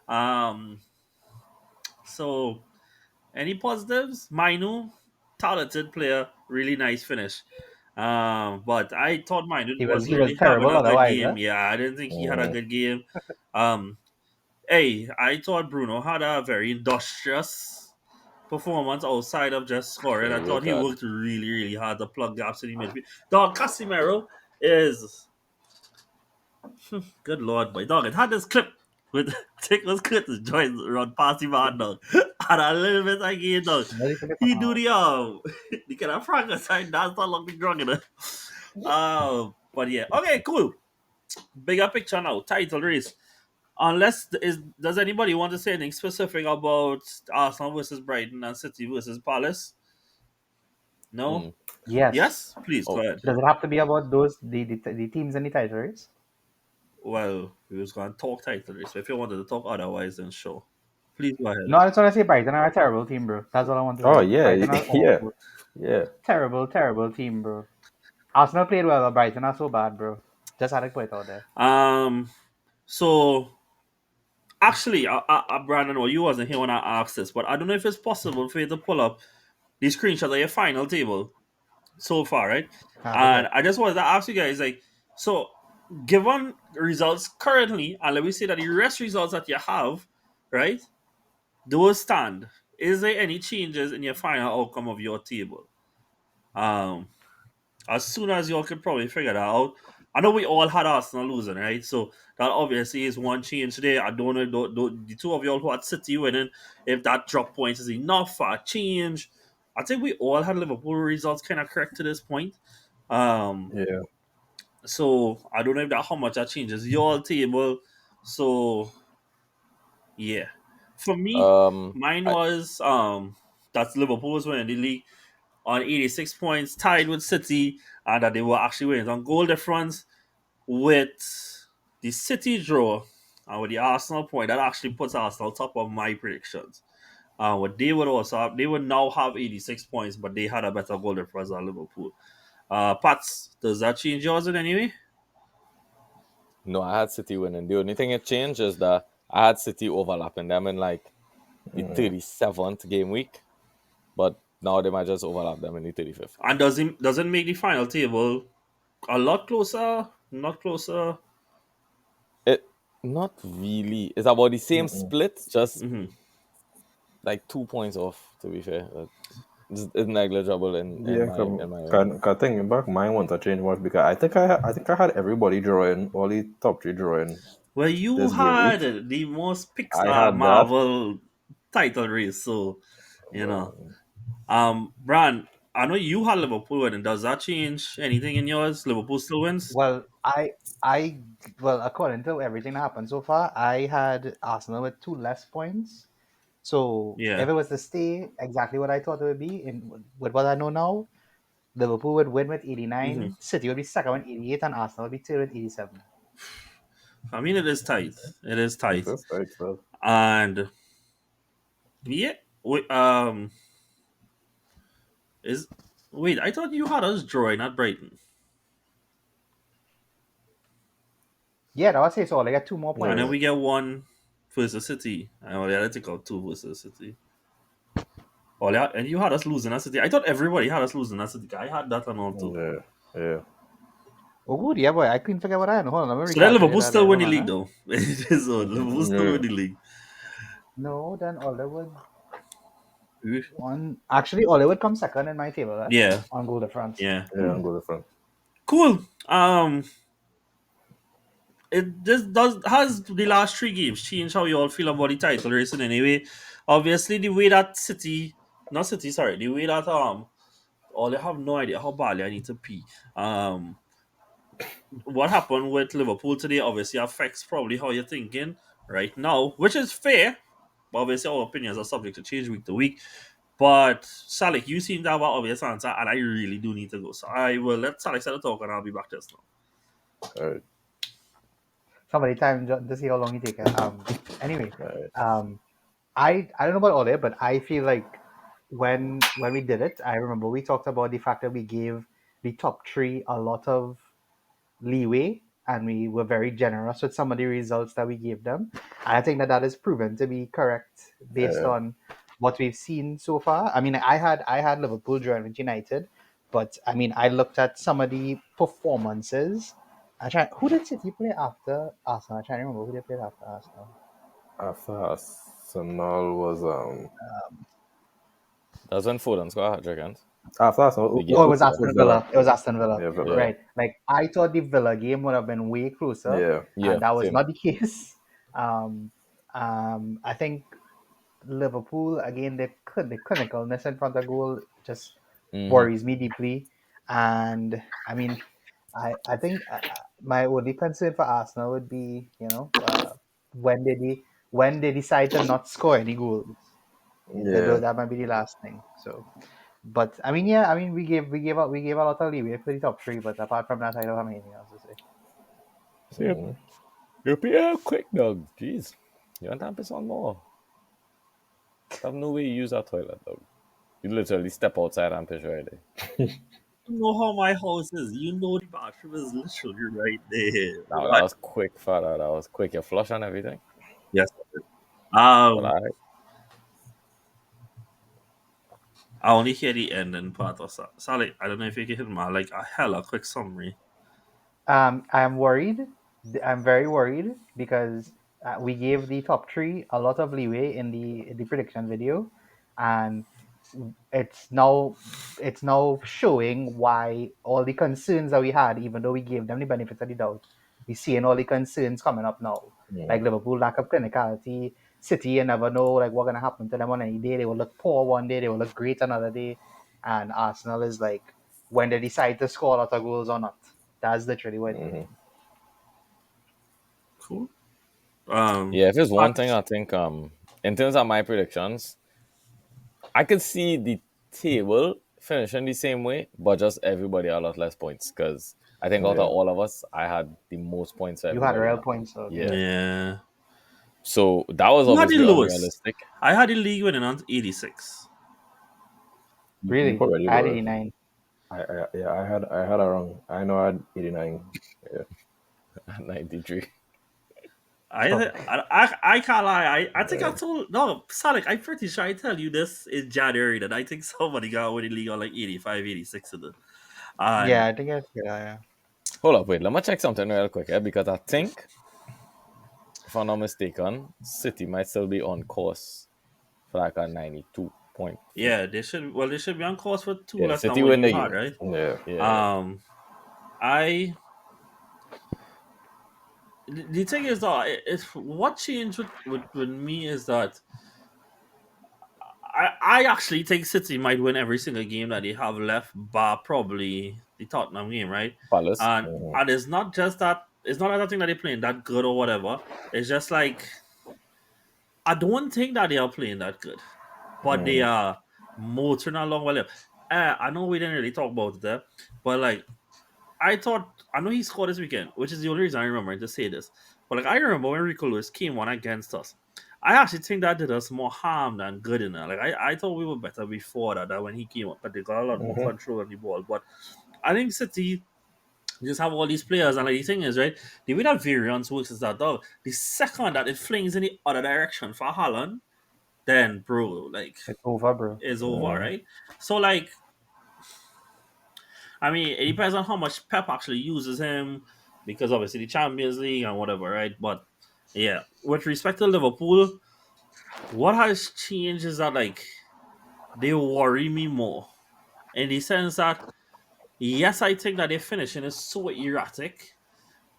Um, so any positives? Mainu, talented player, really nice finish. But I thought Mainu wasn't He was really having terrible a good otherwise, game. huh? Yeah, I didn't think he had a Mm. good game. Um, hey, I thought Bruno had a very industrious performance outside of just scoring. yeah, I he thought worked he hard. worked really, really hard to plug gaps in the midfield. Dog Casemiro is good lord, boy. Dog, it had this clip with Nicholas Curtis joins run past him hard dog. And a little bit again, dog. Very good He do out. the kind of Frankenstein dance along the drunk, but yeah. Okay, cool. Bigger picture now. Title race. Unless does anybody want to say anything specific about Arsenal versus Brighton and City versus Palace? No? Mm. Yes. Yes? Please go Oh, ahead. Does it have to be about those the teams in the title race? Well, we was gonna talk title race. So if you wanted to talk otherwise, then sure. Please go ahead. No, I just want to say Brighton are a terrible team, bro. That's all I want to Oh say. yeah, Brighton are yeah, awful. yeah. Terrible, terrible team, bro. Arsenal played well, but Brighton are so bad, bro. Just had to put it out there. So actually, Brandon, well, you wasn't here when I asked this, but I don't know if it's possible for you to pull up the screenshot of your final table so far, right? Have it And here. I just wanted to ask you guys, like, so given results currently, and let me say that the rest results that you have, right, those stand. Is there any changes in your final outcome of your table? Um, as soon as y'all could probably figure that out. I know we all had Arsenal losing, right? So that obviously is one change there. I don't know the two of y'all who had City winning, if that drop points is enough for a change. I think we all had Liverpool results kind of correct to this point. Um, Yeah. so I don't know if that how much that changes your table. So yeah, for me, mine I, was that's Liverpool was winning the league on 86 points, tied with City, and that they were actually winning on goal difference with the City draw and with the Arsenal point. That actually puts Arsenal top of my predictions. What they would also have, they would now have 86 points, but they had a better goal difference than Liverpool. Pats, does that change yours in any way? no, I had City winning. The only thing it changed is that I had City overlapping them in like the 37th game week, but now they might just overlap them in the 35th. And doesn't make the final table a lot closer, not closer. It not really. It's about the same split, just Hmm. like 2 points off. To be fair, it's negligible in Yeah, my in my opinion. can thinking back, mine want to change was because I think I had everybody drawing, all the top three drawing Well, you this game week. had the most I Pixar had that. Marvel title race, so you know. Well, Bran, I know you had Liverpool winning. Does that change anything in yours? Liverpool still wins. Well, I, well, according to everything that happened so far, I had Arsenal with 2 less points. So Yeah. if it was to stay exactly what I thought it would be, in with what I know now, Liverpool would win with Hmm. 89, City would be second with 88, and Arsenal would be third with 87. I mean, it is tight. It is tight, that's right, so. and yeah. Is wait. I thought you had us drawing at Brighton, Yeah, that was it. So they got 2 more and points. then Yeah. we get one versus City, and we had to take out two versus City. Oh, yeah, and you had us losing at City. I thought everybody had us losing at City. I had that and all too. Yeah. Yeah. Oh, good. Yeah, boy. I couldn't forget what I had. Hold on, let me So then recalculate Liverpool that still there. win Hold the on. league Huh? though. It is on. Liverpool still Yeah. win the league. No, then Oliver one. Actually, Oliver come second in my table Yeah, on goal difference. yeah. Yeah, I'm good front. Cool. It just does has the last three games changed how you all feel about the title race in any way? Obviously, the way that City, not City, sorry, the way that all I have no idea how badly I need to pee. What happened with Liverpool today obviously affects probably how you're thinking right now, which is fair. But obviously, our opinions are subject to change week to week. But Salik, you seem to have an obvious answer, and I really do need to go. So I will let Salik start the talk, and I'll be back just now. All right. Somebody time to see how long he take. Anyway, All right. I don't know about Ole, but I feel like when we did it, I remember we talked about the fact that we gave the top three a lot of leeway, and we were very generous with some of the results that we gave them. And I think that is proven to be correct based Yeah. on what we've seen so far. I mean, I had Liverpool join with United, but I mean, I looked at some of the performances. Who did City play after Arsenal? I trying to remember who they played after Arsenal. After Arsenal was That's when Foden scored a hat-trick, and after Arsenal the Oh, game. it was Aston Villa. Villa. It was Aston Villa. Yeah, Villa. Yeah, Right. Like I thought the Villa game would have been way closer, Yeah. yeah, and that was same. not the case. Um, I think Liverpool again, the clinicalness in front of goal just worries me deeply. And I mean, I think my only concern for Arsenal would be, when when they decide to not score any goals. Yeah. That might be the last thing. So, but I mean, yeah, I mean, we gave a lot of leeway for the top three, but apart from that, I don't have anything else to say. So you're pretty quick, dog. Jeez, you want to piss on more? I have no way you use that toilet, dog. You literally step outside and piss right there. You know how my house is. You know the bathroom is literally right there. That What? was quick, father. That was quick. You flush and everything. Yes. But Um, I I only hear the ending part of Sally. I don't know if you can hit my like a hella quick summary. I'm worried. I'm very worried because we gave the top three a lot of leeway in the prediction video, and it's now it's now showing why all the concerns that we had, even though we gave them the benefit of the doubt, we seeing all the concerns coming up now. Yeah. Like Liverpool lack of clinicality, City, you never know like what's gonna happen to them on any day. They will look poor one day, they will look great another day, and Arsenal is like when they decide to score a lot of goals or not. That's literally what it is. Cool. Yeah, if it's one Pat, thing, I think in terms of my predictions, I could see the table finishing the same way, but just everybody a lot less points. Because I think out of Yeah. all of us, I had the most points for You had everybody real now. points, so Yeah. yeah. So that was Who had the obviously lowest? unrealistic. I had the league winning on 86. You really, probably I had lower. 89. Yeah, I had around I know I had 89. Yeah. 93. I can't lie. I think I told no Sonic. I'm pretty sure I tell you this in January that I think somebody got winning league on like 85, 86 of them. Yeah, And I think I feel yeah. Hold up, wait. Let me check something real quick, because I think, if I'm not mistaken, City might still be on course for like a 92.4. yeah, they should be on course for two Yeah, less than City what win you the had, game. right? Yeah. Yeah. Um, I the thing is that what changed with me is that I actually think City might win every single game that they have left, bar probably the Tottenham game, right? Palace. And it's not just that it's not that I think that they're playing that good or whatever. It's just like I don't think that they are playing that good, but they are motoring along well. I know we didn't really talk about it there, but like I know he scored this weekend, which is the only reason I remember to say this. But like I remember when Rico Lewis came on against us, I actually think that did us more harm than good in there. Like I thought we were better before that when he came up, but they got a lot more control on the ball. But I think City just have all these players, and like the thing is, right, the way that variance works is that dog, the second that it flings in the other direction for Haaland, then bro, like It's over, bro. it's over, right? So like I mean, it depends on how much Pep actually uses him, because obviously the Champions League and whatever, right? But yeah, with respect to Liverpool, what has changed is that like they worry me more in the sense that yes, I think that their finishing is so erratic,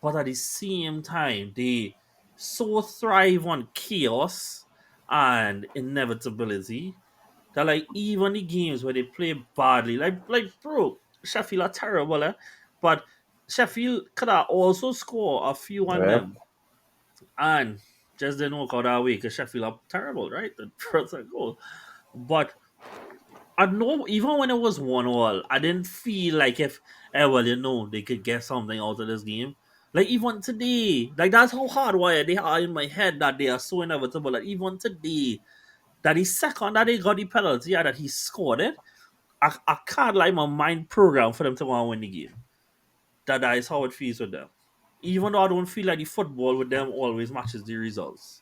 but at the same time they so thrive on chaos and inevitability that like even the games where they play badly, like bro, Sheffield are terrible, but Sheffield could have also score a few on Yeah. them and just didn't work out that way because Sheffield are terrible, right? The first goal. But I know even when it was 1-1, I didn't feel like if well, they could get something out of this game. Like even today, like that's how hardwired they are in my head that they are so inevitable. That even today, that the second that they got the penalty and that he scored it, I can't like my mind program for them to want to win the game. That is how it feels with them. Even though I don't feel like the football with them always matches the results.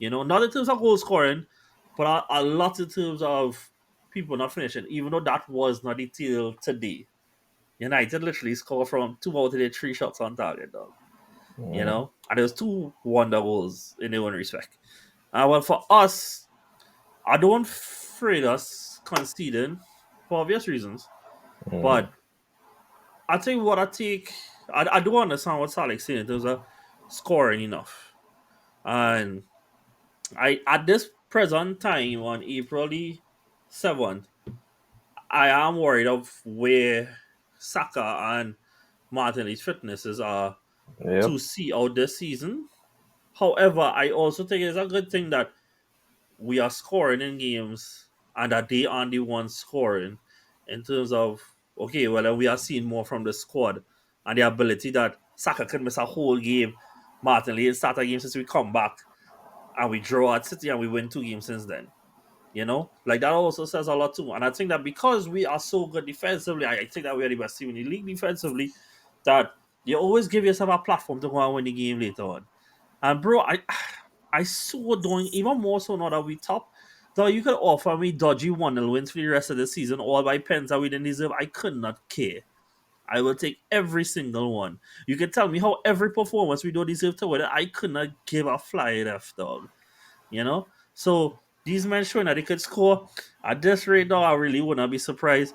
Not in terms of goal scoring, but a lot in terms of people not finishing. Even though that was not the deal today. United literally scored from 2 out of their 3 shots on target, dog. And there was 2 wonder goals in their own respect. Well, for us, I don't afraid us conceding for obvious reasons. But I tell you what, I do understand what Salih's saying in terms of scoring enough. And I at this present time on April the 7th, I am worried of where Saka and Martinelli's fitnesses are Yep. to see out this season. However, I also think it's a good thing that we are scoring in games and that they aren't the ones scoring in terms of okay, well we are seeing more from the squad and the ability that Saka can miss a whole game, Martinelli start a game since we come back and we draw at City and we win 2 games since then. Like that also says a lot too. And I think that because we are so good defensively, I think that we are the best team in the league defensively, that you always give yourself a platform to go and win the game later on. And bro, I so don't even more so now that we top. Though you could offer me dodgy 1-0 wins for the rest of the season, all by pens that we didn't deserve. I could not care. I will take every single one. You can tell me how every performance we don't deserve to win. I could not give a flying F, dog. So these men showing that they could score at this rate, dog. I really would not be surprised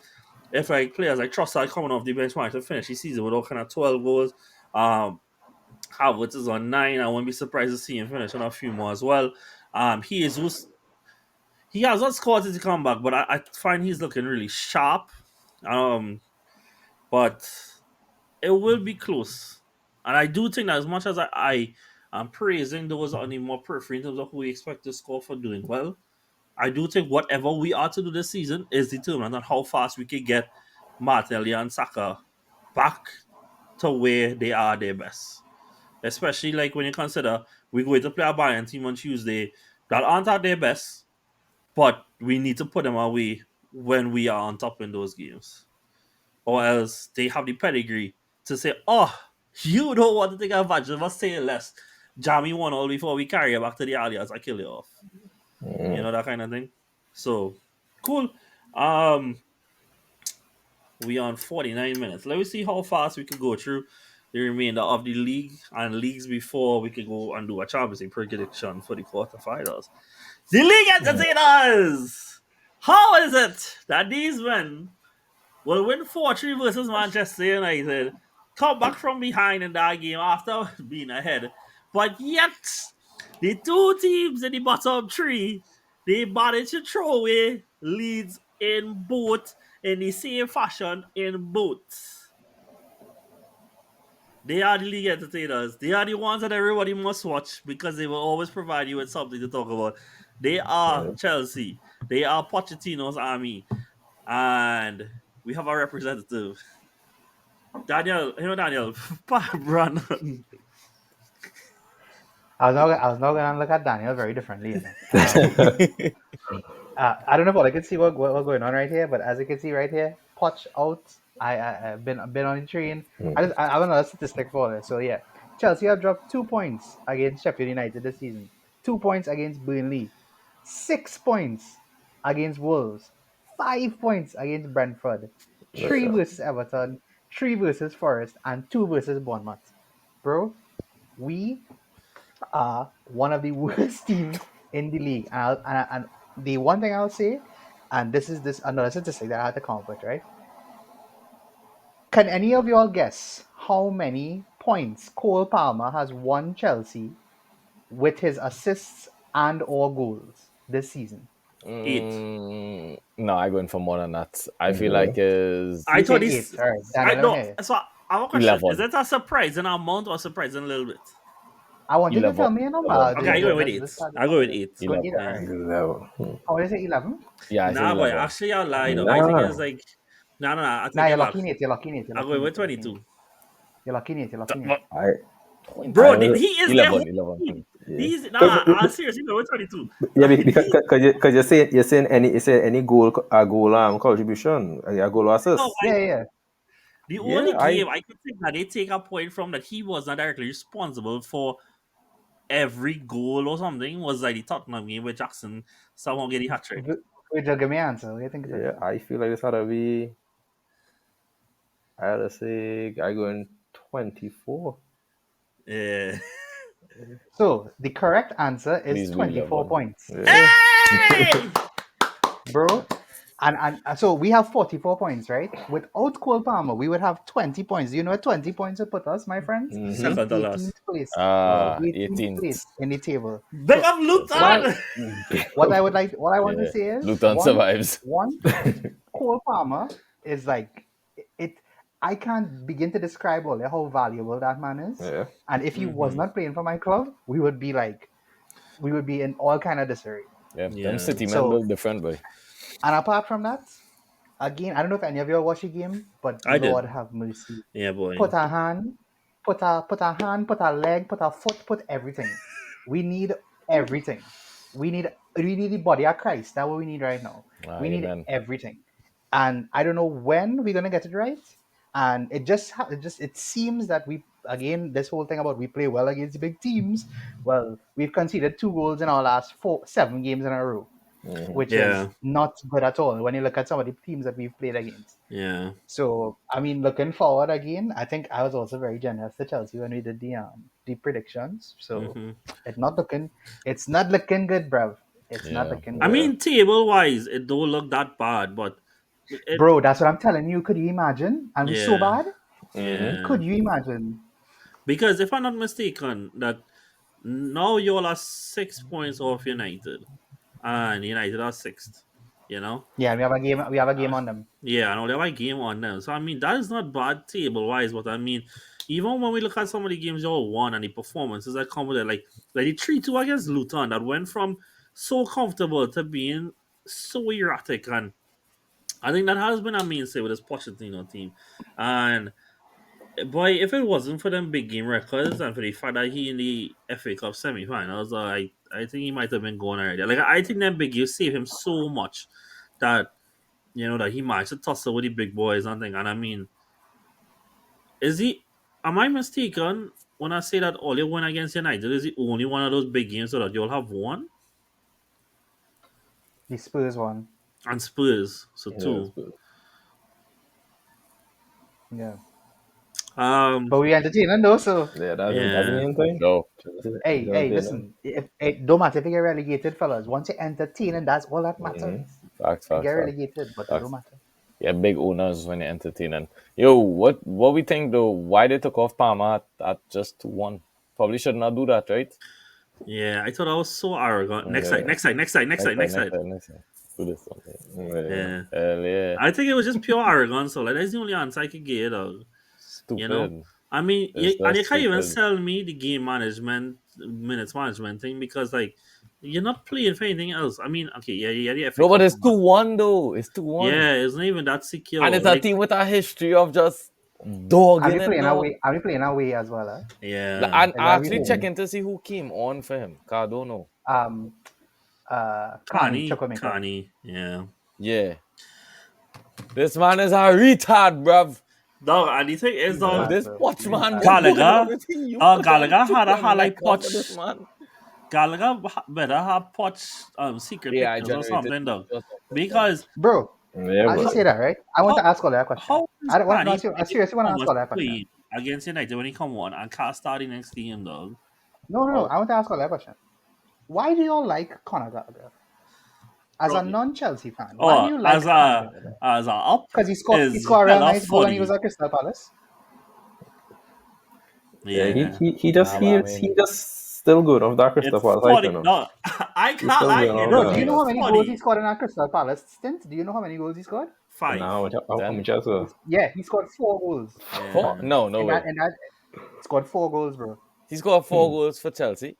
if like players like Trossard coming off the bench might to finish the season with all kind of 12 goals. Havertz is on 9. I wouldn't be surprised to see him finish on a few more as well. He has not scored since he come back, but I find he's looking really sharp. Um, but it will be close, and I do think that as much as I am praising those on the more periphery in terms of who we expect to score for doing well, I do think whatever we are to do this season is determined on how fast we can get Martinelli and Saka back to where they are their best. Especially like when you consider we're going to play a Bayern team on Tuesday that aren't at their best, but we need to put them away when we are on top in those games. Or else they have the pedigree to say, oh, you don't want to take advantage of us saying less Jammy 1-0 before we carry you back to the Allianz, I kill you off. Mm. You know, that kind of thing. So, cool. We on 49 minutes. Let me see how fast we can go through the remainder of the league and leagues before we can go and do a Champions League prediction for the quarterfinals. The league entertainers! How is it that these men will win 4-3 versus Manchester United, come back from behind in that game after being ahead, but yet the two teams in the bottom three, they managed to throw away leads in both in the same fashion in both. They are the league entertainers. They are the ones that everybody must watch because they will always provide you with something to talk about. They are Chelsea. They are Pochettino's army. And we have our representative, Daniel. You know, Daniel, Brandon. I was not gonna look at Daniel very differently, you know. I don't know if all I can see what's going on right here, but as you can see right here, Poch out. I've been on the train. I have another statistic for this. So yeah, Chelsea have dropped 2 points against Sheffield United this season. 2 points against Burnley. 6 points against Wolves. 5 points against Brentford. Three Yeah. versus Everton. 3 versus Forest, and 2 versus Bournemouth. Bro, we are one of the worst teams in the league. And the one thing I'll say, and this is another statistic that I had to come up with, right? Can any of y'all guess how many points Cole Palmer has won Chelsea with his assists and or goals this season? 8. No, I'm going for more than that. I feel like is I You thought said this. 8. All right, I Daniel, let me know. hear you. So I have a question. 11. Is it a surprise in amount or surprise in a little bit? I want you to 11. tell me a number. 11. Okay, I go with Let's 8. start the I go with conversation. 8. Go 11. 8, all Yeah. right. Level. How is it 11? Yeah, I say Nah, boy. 11. Actually, I lied. I think Nah. it's like. No. I Nah, take you're it back. lucky in 8. You're lucky in 8. You're I lucky go in with 8. You're lucky in 8. 22. You're lucky in 8. You're lucky in 8. But I Bro, will. he is 11. their 11. team. Yeah. He's I'm seriously go with 22. Yeah, Like, because you're saying any goal contribution, a goal or no, assist. Yeah. the only Yeah, I game I could think that they take a point from that he was not directly responsible for every goal or something was like the Tottenham game where Jackson somehow get a hat trick. Wait, give me an answer. What do you think it is? yeah I feel like this had to be. I had to say I go in 24. Yeah. So the correct answer is Please be 24 11. points, Yeah. Hey! bro. And so we have 44 points, right? Without Cole Palmer, we would have 20 points. Do you know what 20 points would put us, my friends? In Second to 18th last. place. Wow. 18th 18th. place in the table. Big So up Luton! what I want to Yeah. say is Luton survives. one Cole Palmer is like it. I can't begin to describe all how valuable that man is. Yeah. And if he was not playing for my club, we would be in all kind of disarray. Yeah. Yeah. Them City men So, built different, boy. and apart from that, again, I don't know if any of you all watch the game, but I did. Lord have mercy. Yeah, boy. Put a hand, put a leg, put a foot, put everything. We need everything. We need the body of Christ. That's what we need right now. We need Amen. everything. And I don't know when we're gonna get it right. And it seems that we again this whole thing about we play well against big teams. Well, we've conceded 2 goals in our last 7 games in a row, which Yeah. is not good at all when you look at some of the teams that we've played against. Yeah. So I mean, looking forward again, I think I was also very generous to Chelsea when we did the predictions. So it's not looking good, bruv. It's not Yeah. looking I good. mean, table wise, it don't look that bad, but it, Bro, that's what I'm telling you. Could you imagine? And we're so yeah. bad. Yeah. Could you imagine? Because if I'm not mistaken, that now you all are 6 points off United, and United are sixth. You know. Yeah, we have a game. We have a game on them. Yeah, I know they have a game on them. So I mean, that is not bad table wise, but I mean, even when we look at some of the games you all won and the performances that come with it, like the 3-2 against Luton, that went from so comfortable to being so erratic, and I think that has been a mainstay with this Pochettino team. And boy, if it wasn't for them big game records and for the fact that he in the FA Cup semi-finals, I think he might have been going already. Like I think that big game saved him so much that that he managed to tussle with the big boys and thing. And I mean, is he? Am I mistaken? when I say that all you won against United is the only one of those big games so that you'll have won, The Spurs one. and Spurs, so Yeah, two. good. Yeah. Um, But we entertaining though, so Yeah, that's Yeah. the main thing. No. hey, listen. If it don't matter if you get relegated, fellas. Once you're entertaining, that's all that matters. Facts. You get relegated, but it Facts. don't matter. Yeah, big owners when you're entertaining. Yo, what we think though? Why they took off Palmer at just 2-1? Probably should not do that, right? yeah, I thought I was so arrogant. Next Yeah. side. Next time. Do this one. Yeah. Hell yeah. I think it was just pure arrogance. So like that's the only answer I could get. Dog. Stupid. You know, I mean, It's and you just can't even stupid. sell me the game management, minutes management thing because like you're not playing for anything else. I mean, okay, yeah, the FA No, but Cup it's and all 2-1 though. It's that. 2-1. Yeah, it's not even that secure. And it's a like, team with a history of just Are dogging we it playing now. away? Are we playing away as well? Huh? Yeah, And I Is that actually we- checking to see who came on for him. 'Cause I don't know. Connie, Connie, yeah. Yeah. This man is a retard, bruv. Dog, and the thing is, Yeah. dog, This watch man. Gallagher Gallagher had a like highlight Poch. Poch. This man. Gallagher better have Poch secret Yeah, I pictures or generated something, dog. pictures of this Because Bro, Yeah, as you but say that, right? I want How- to ask all that question. how is I want to Connie ask you. I seriously want to ask all that question. playing against United when he come on and can't start the next game, dog? No. I want to ask all that question. Why do you all like Conor Gallagher? As a Bro. non-Chelsea fan, why do you like as Conor Gallagher? a up Because he scored a is real hella nice goal when funny. he was at Crystal Palace. Yeah, he just Nah, but I mean- he just still good off that Crystal it's Palace. funny. You know. No, I can't still lie. good, Bro, no, do you know how many It's goals he funny. scored in that Crystal Palace stint? Do you know how many goals he scored? 5. Now how Then- much else? Yeah, he scored 4 goals. Yeah. Four? No In way. that, scored 4 goals, bro. He scored 4 goals for Chelsea.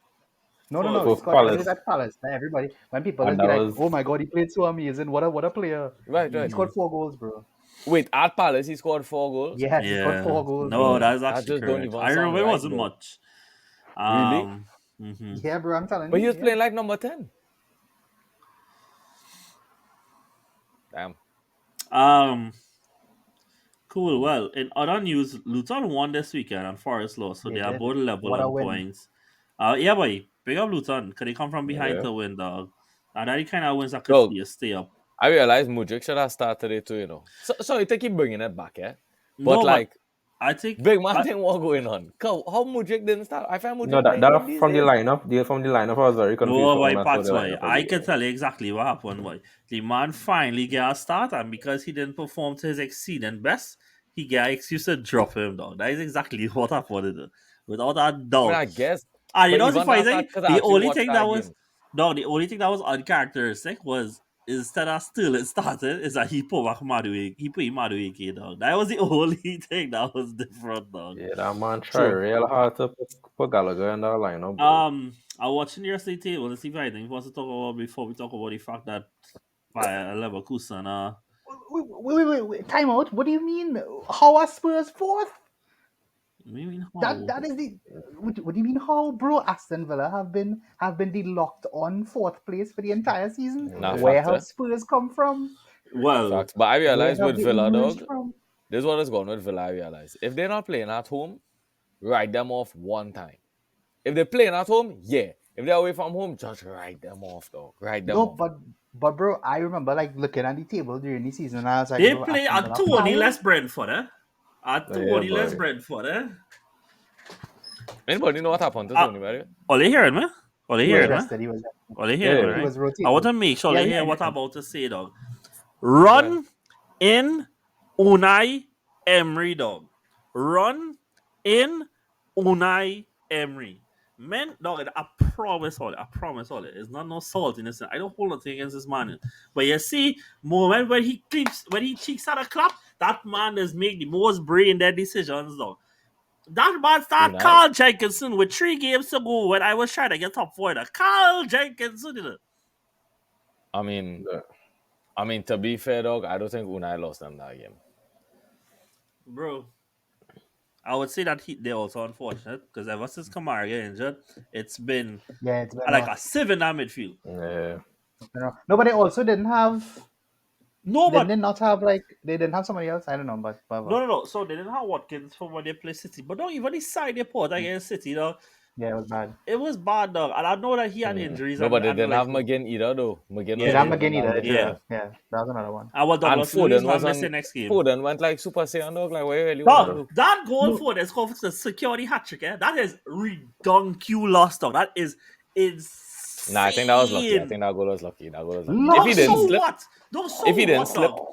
No. For He scored Palace. when he was at Palace. Now everybody, when people And just be that like, was- "Oh my god, he played so amazing! What a player!" Right. He scored 4 goals, bro. Wait, at Palace he scored 4 goals. Yes, he scored 4 goals. No, bro. that's That actually just don't correct. even I sound remember it right, wasn't bro. much. Mhm. Yeah, bro, I'm telling But you. he was yeah. playing like number 10. Damn. Cool. Well, in other news, Luton won this weekend and Forest lost, so They they are did. both level What a on win. points. Yeah, boy, big up Luton. Could they come from behind Yeah. to win, dog? And that the kind of wins that could Dog. see you stay up. I realized Mudryk should have started it too, you know. So you think he bringing it back, yeah? But No, like, I think big man thing what going on. How Mudryk didn't start? I find Mudryk No, that playing good these from the days. lineup. From the lineup, I was very confused. no, for boy, when I saw Pats, the boy. lineup I again. can tell you exactly what happened, boy. The man finally got a start, and because he didn't perform to his exceeding best, he got excuse to drop him, dog. That is exactly what happened, without a I doubt. mean, I guess. And you But know what's even funny that's thing? not 'cause I The actually only watched thing that that was game. no, the only thing that was uncharacteristic was instead of still it started is that he put back Madueke. He put Madueke, dog. That was the only thing that was different, dog. Yeah, that man tried So- real hard to put Gallagher in that lineup. bro. I'm watching your state table to see if I think wants to talk about before we talk about the fact that by Leverkusen, Wait. Time out. What do you mean? How are Spurs fourth? maybe That is the. What do you mean? How, bro? Aston Villa have been the locked on 4th place for the entire season. Nah, Where facts, have eh? Spurs come from? well, Facts. But I realized Where with have they Villa, emerged dog, from? this is what is going with Villa, I realize. If they're not playing at home, write them off one time. If they're playing at home, yeah. If they're away from home, just write them off, dog. Write them No, off. but bro, I remember like looking at the table during the season, and I was like, they bro, play Aston at Villa 20 fire. less Brentford, eh? At 20 less boy. Brentford, eh? Anybody know what happened to Tony, Mary? Are they hearing me? Are they He was hearing me? rested. He was Are they hearing Yeah, me, he right? was rotating. I want to make sure Yeah, they yeah, hear what yeah. I'm about to say, dog. Run in Unai Emery, dog. Run in Unai Emery. Man, dog, I promise all it. It's not no saltiness. I don't hold nothing against this man. But you see, moment when he cheeks at a clap, that man has made the most brain dead decisions, dog. That man started Unai? Carl Jenkinson with 3 games to go when I was trying to get top 4. Carl Jenkinson did it. I mean, Yeah. to be fair, dog, I don't think Unai lost them that game. Bro, I would say that they're also unfortunate because ever since Kamara got injured, it's been It's been like rough. a 7 in midfield. Yeah. No, but they also didn't have No, Didn't but they not have like they didn't have somebody else? I don't know, but whatever. no. So they didn't have Watkins from when they played City, but don't even decide they put against City. Yeah, it was bad. It was bad, dog. And I know that he had injuries No, but they and didn't like, have McGinn either, though. McGinn yeah, was Did have they, injured in McGinn that either. game. yeah. Yeah, that was another one. Our And Douglas Luiz Foden was man on. missing next game. Foden went like Super Saiyan, dog. Like, what you really want to Dog, do? that goal No. for this called for the security hat trick, eh? That is redonkulous, dog. That is insane. Nah, I think that was lucky. I think that goal was lucky. That goal was lucky. Lucky? If he didn't So slip, what? No, so if he didn't what, slip, dog?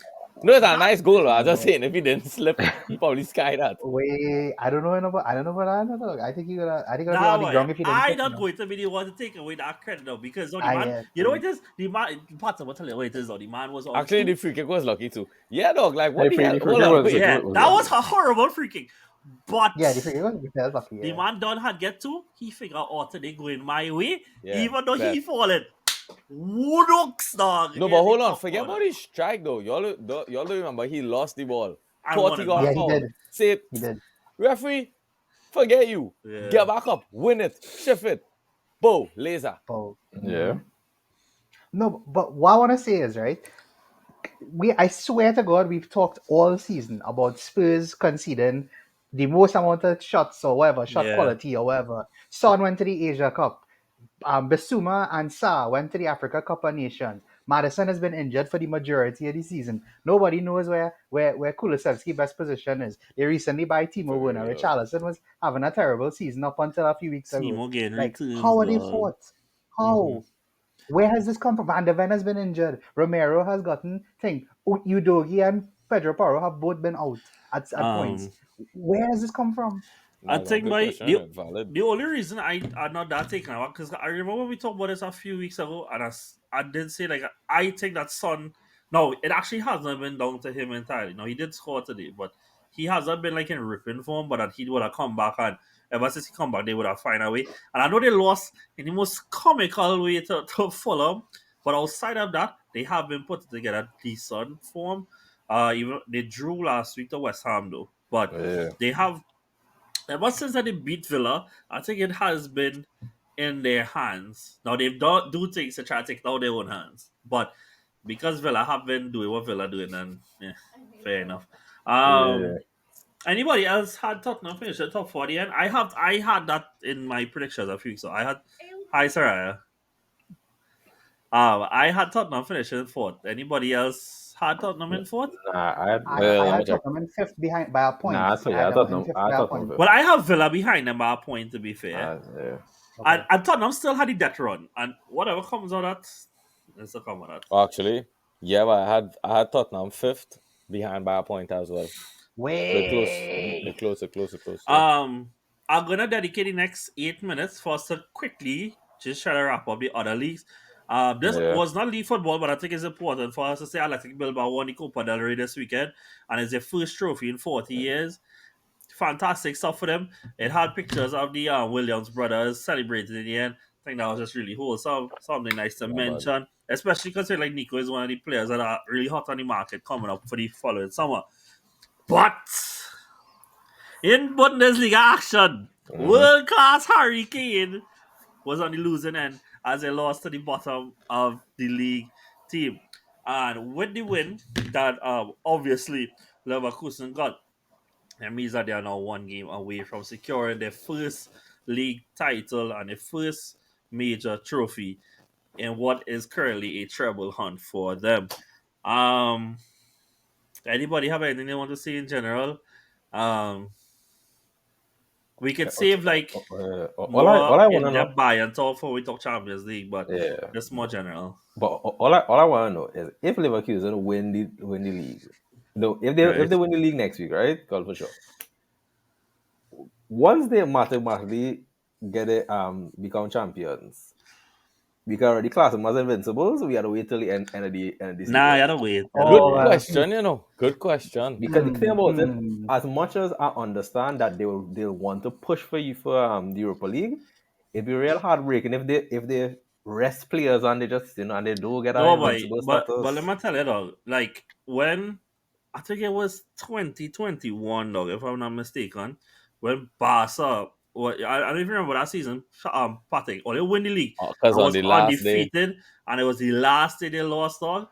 no, it's a That- nice goal. I'm just saying, if he didn't slip, he probably skied that. Wait, I don't know about that. I think he gonna. I think he'll be Nah, on the boy, ground if he didn't. I slip, not you know. going to be the one to take away that credit though, because the Ah, man, yeah, you know true. what it is? The man, Potter will tell you what it is though. The man was on Actually, two. the free kick was lucky too. Yeah, dog. Like, what The the hell? free Hold kick on, was- wait. Yeah, was that lucky. was a horrible free kick. But Yeah, the free was lucky. the Yeah. man done had get to, he figured out today going my way, Yeah, even though fair. he fallen. Woodoks, dog. No, in but the hold on. cup Forget corner. about his strike though. Y'all don't remember he lost the ball. I Thought wanted he got that. Yeah, he fouled. did. Say, He did. referee, forget you. Yeah. Get back up, win it, shift it. Bow, laser. Oh. Yeah. No, but what I want to say is right. I swear to God, we've talked all season about Spurs conceding the most amount of shots or whatever, shot Yeah. quality or whatever. Son went to the Asia Cup. Basuma and Sa went to the Africa Cup of Nations. Madison has been injured for the majority of the season. Nobody knows where Kulusevski's best position is. They recently buy Timo Werner. real. Richarlison was having a terrible season up until a few weeks ago. Timo getting Like, returns, how are they dog. fought? How? Where has this come from? Van de Ven has been injured. Romero has gotten thing. Udogi and Pedro Porro have both been out at points. Where has this come from? I Nah, think good my question, valid. the only reason I'm not that taken about, because I remember we talked about this a few weeks ago, and I did say like I think that Son. No, it actually hasn't been down to him entirely. No, he did score today, but he hasn't been like in ripping form. But that he would have come back, and ever since he come back, they would have found a way. And I know they lost in the most comical way to Fulham, but outside of that, they have been put together decent form. Even they drew last week to West Ham though, but Yeah. they have. Ever since that they beat Villa, I think it has been in their hands. Now they've done do things to try to take it out of their own hands, but because Villa have been doing what Villa doing, then yeah, fair enough. Yeah. Anybody else had Tottenham finish the top 40? And I had that in my predictions a few weeks ago. I had hi Saraya. I had Tottenham finishing fourth. Anybody else had Tottenham in fourth? Nah, I had. I let me had check. Tottenham in fifth behind by a point. Nah, so yeah, had I them thought in no. fifth I by a thought point. no. Well, I have Villa behind them by a point to be fair. Yeah. And Tottenham still had the death run, and whatever comes out of that, it's to come out of that. Actually, yeah, but I had Tottenham fifth, behind by a point as well. They're close. They're close. I'm gonna dedicate the next 8 minutes for us to quickly just try to wrap up the other leagues. This Yeah. was not league football, but I think it's important for us to say Athletic Bilbao won the Copa del Rey this weekend, and it's their first trophy in 40 years. Fantastic stuff for them. It had pictures of the Williams brothers celebrating in the end. I think that was just really wholesome. Something nice to Yeah, mention, especially considering like Nico is one of the players that are really hot on the market coming up for the following summer. But in Bundesliga action, world-class Harry Kane was on the losing end as they lost to the bottom of the league team. And with the win that obviously Leverkusen got, it means that they are now one game away from securing their first league title and their first major trophy in what is currently a treble hunt for them. Anybody have anything they want to say in general? We could save like all I want to know. Yeah. just more general. But all I want to know is if Leverkusen win the league, no, if they win the league next week, right? Call for sure. Once they mathematically get it, become champions, we can already class them as invincibles. So we have to wait till the end of the season. Nah, you gotta wait. Good question, you know. Good question. Because the thing about it, as much as I understand that they'll want to push for you for the Europa League, it'd be real heartbreaking if they rest players and they just and they do get No, an invincible but status. let me tell you dog, like when I think it was 2021 dog, if I'm not mistaken, when Barca I don't even remember that season, Patrick, or they win the league. Because I on was the last day, undefeated and it was the last day they lost dog.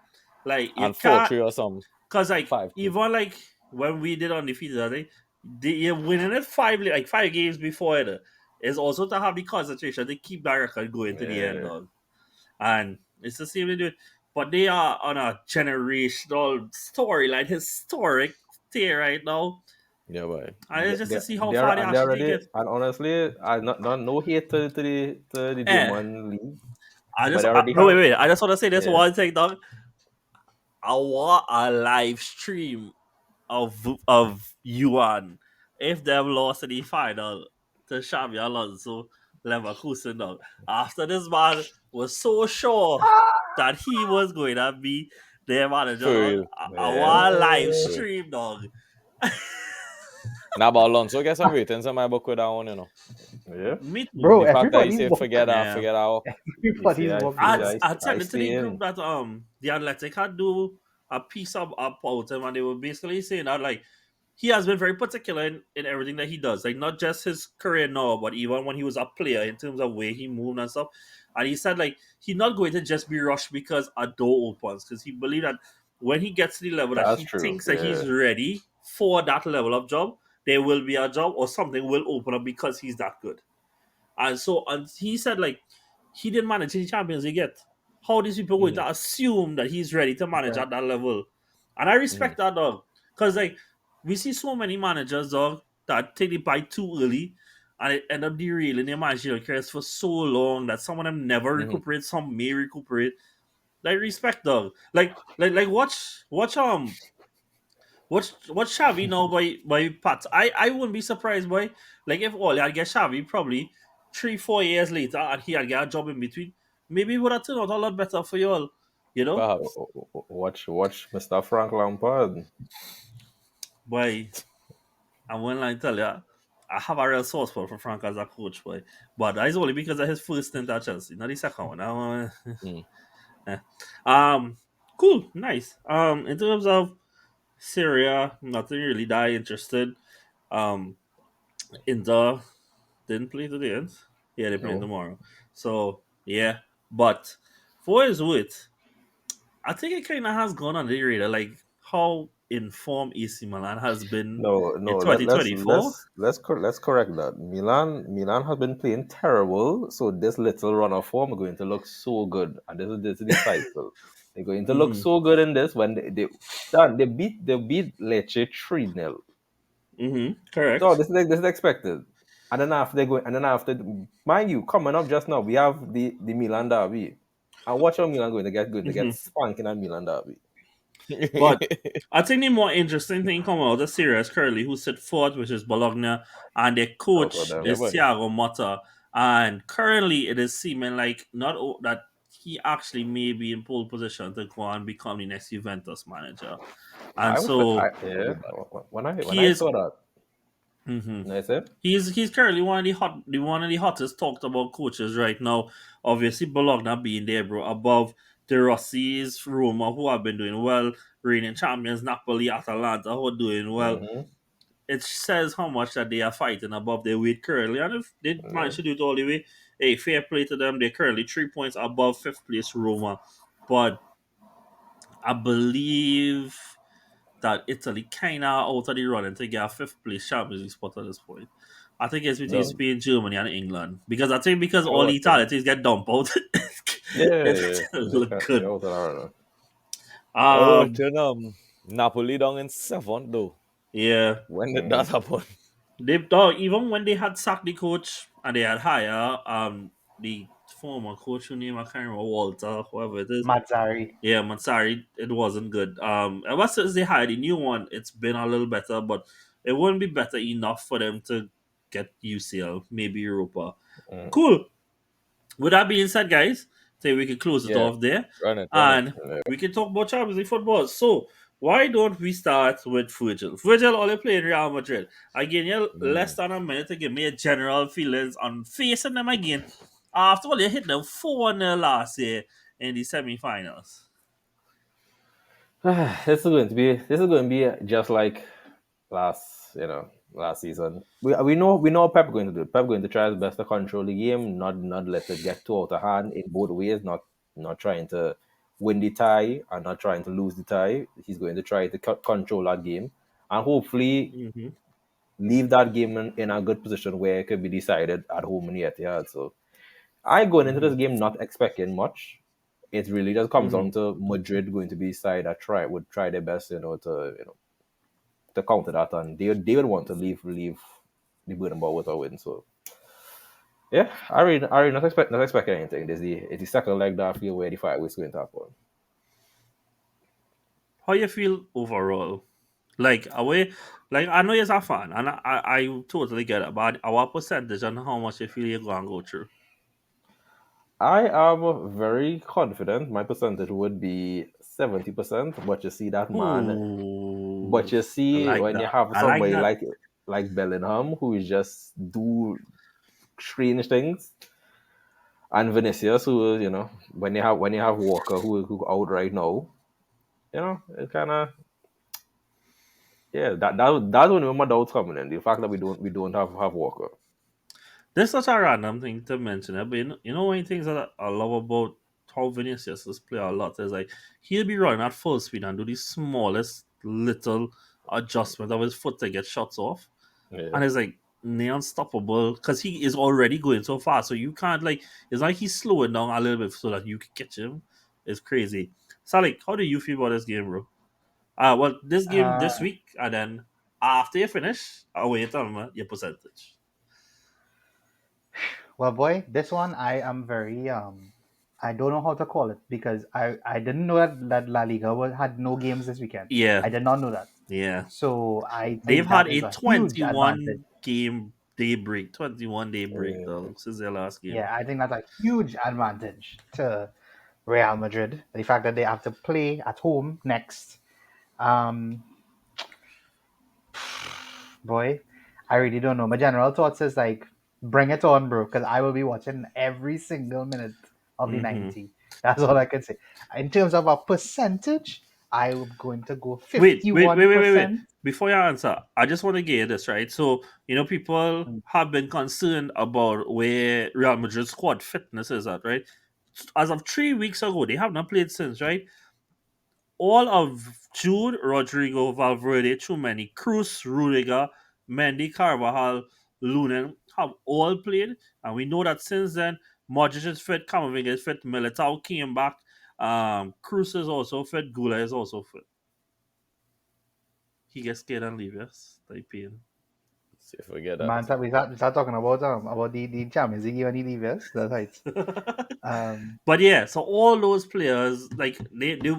Like you And 4 can't, 3 or some cause like 5-2. even like when we did undefeated, I think you're winning it five games before it is also to have the concentration to keep that record going to the end, Yeah. dog. And it's the same they do it, but they are on a generational storyline, historic tier right now. Yeah, boy. And it's just to see how They're far they and they're actually take already, it. and honestly, I not no hate to the Eh, German league, I but just they already no have, wait. I just want to say this yeah. one thing, dog. I want a live stream of Yuan if they've lost in the final to Xabi Alonso Leverkusen dog. After this man was so sure that he was going to be their manager, For dog. real. I want a live Yeah. For real. stream, dog. Now, but Alonso get some ratings in my book with that one, you know. Yeah. Me too. Bro, The fact that he everybody's say woke. Yeah. forget out. You see, Everybody's woke. I I sent it to the group saying, that the Athletic had do a piece up about him, and they were basically saying that like he has been very particular in everything that he does, like not just his career now, but even when he was a player in terms of way he moved and stuff. And he said like he's not going to just be rushed because a door opens, because he believed that when he gets to the level that that's he true. thinks that Yeah. he's ready for that level of job, there will be a job or something will open up because he's that good. And he said, like, he didn't manage any Champions League yet. How these people going to assume that he's ready to manage Yeah. at that level? And I respect that, dog. Because, like, we see so many managers, dog, that take the bite too early and it end up derailing their managerial careers for so long that some of them never recuperate, some may recuperate. Like, respect, dog. Like, watch Xavi now by Pat. I wouldn't be surprised, boy. Like if all had get Xavi probably 3-4 years later and he had get a job in between, maybe it would have turned out a lot better for you all. You know? Perhaps. Watch Mr. Frank Lampard. Boy, I won't lie tell you, I have a real source for Frank as a coach, boy. But that is only because of his first stint at Chelsea, not the second one. Mm. Eh. um cool, nice. In terms of Syria, nothing really that interested. Um Inter didn't play today. Eh? Yeah, they play No. tomorrow. So yeah, but for his wit, I think it kind of has gone on the radar, like how informed AC Milan has been in No. Let, let's 2024. let's let's cor- let's correct that. Milan has been playing terrible, so this little run of form are going to look so good, and this is the cycle. They're going to look Mm-hmm. so good in this when they beat Lecce 3-0. Mm-hmm. So Correct. this is expected. And then after they go, and then after, mind you, coming up just now, we have the Milan derby. And watch how Milan going to get Mm-hmm. spanked in that Milan derby. But I think the more interesting thing coming out of the series currently, who sit fourth, which is Bologna, and their Out of coach them. Yeah, is boy. Thiago Motta. And currently, it is seeming like that he actually may be in pole position to go and become the next Juventus manager. And I was I so Not yeah be bad. when he I is. saw that, Mhm. I said, He's currently one of the hottest talked about coaches right now. Obviously, Bologna being there, bro, above the Rossi's, Roma, who have been doing well, reigning champions, Napoli, Atalanta, who are doing well. mm-hmm. It says how much that they are fighting above their weight currently, and if they manage to do it all the way, hey, fair play to them. They're currently 3 points above fifth place Roma, but I believe that Italy kind of out of the running to get a fifth place Champions League spot at this point. I think it's between No, Spain, Germany, and England. Because I think because all oh, the Italian teams get dumped out, yeah, it look good. out of that. Oh, Um, turn Napoli down in 7th, though. yeah, When did that happen? they thought even when they had sacked the coach and they had hired the former coach who name I can't remember, Walter, whoever it is. Mazzari. Yeah, Matsari, it wasn't good. Ever since they hired a new one, it's been a little better, but it wouldn't be better enough for them to get UCL, maybe Europa. Mm. Cool. With that being said, guys, say we can close it Yeah. off there, Run it. and Yeah. we can talk about Champions League football. So why don't we start with Virgil? Virgil only playing Real Madrid. Again, you're less than a minute to give me a general feelings on facing them again. After all, you hit them 4-0 last year in the semi-finals. This is going to be just like last season. We know Pep going to do. Pep going to try his best to control the game, not let it get too out of hand in both ways. Not trying to win the tie and not trying to lose the tie. He's going to try to control that game and hopefully Mm-hmm. leave that game in a good position where it could be decided at home in the Etihad. So I going into this Mm-hmm. game not expecting much. It really just comes Mm-hmm. down to Madrid going to be side that would try their best, to counter that, and they would want to leave the Bernabeu with a win. So yeah, I really not expecting anything. It's the second leg that I feel where the fight was going to happen. How you feel overall? Like away, like I know you're a fan, and I totally get it. But our percentage and how much you feel you're gonna go through. I am very confident. My percentage would be 70%, but you see that man. But Ooh, you I see like when you that. have I like somebody that. like Bellingham who is just do strange things, and Vinicius who when you have Walker who out right now, it kind of yeah that's when my doubts coming in, the fact that we don't have Walker. This is such a random thing to mention, but you know one of the things that I love about how Vinicius is play a lot is like he'll be running at full speed and do the smallest little adjustment of his foot to get shots off, Yeah. and it's like near unstoppable because he is already going so fast. So you can't like it's like he's slowing down a little bit so that you can catch him. It's crazy. So like, how do you feel about this game, bro? Well, this game Uh, this week, and then after you finish, I'll wait on your percentage. well, boy, this one I am very I don't know how to call it because I didn't know that La Liga had no games this weekend. Yeah, I did not know that. yeah. So I They've think that had is a a huge 21 advantage. game day break, 21 day break, Yeah. though, since their last game. Yeah, I think that's a huge advantage to Real Madrid. The fact that they have to play at home next. Um, boy, I really don't know. My general thoughts is like, bring it on, bro, because I will be watching every single minute of the Hmm. 90. That's all I can say. In terms of a percentage, I'm going to go Wait. 51%. Before you answer, I just want to get this right. So, people have been concerned about where Real Madrid's squad fitness is at, right? As of 3 weeks ago, they have not played since, right? All of Jude, Rodrigo, Valverde, Chumani, Cruz, Rudiger, Mendy, Carvajal, Lunin have all played, and we know that since then, Modric is fit, Kamavinga is fit, Militao came back, Cruz is also fit, Gula is also fit. He gets scared and leave, yes, type in. See if we get that. Man, we start talking about the Champions League and the leavers. That's right. Um, But yeah, so all those players, like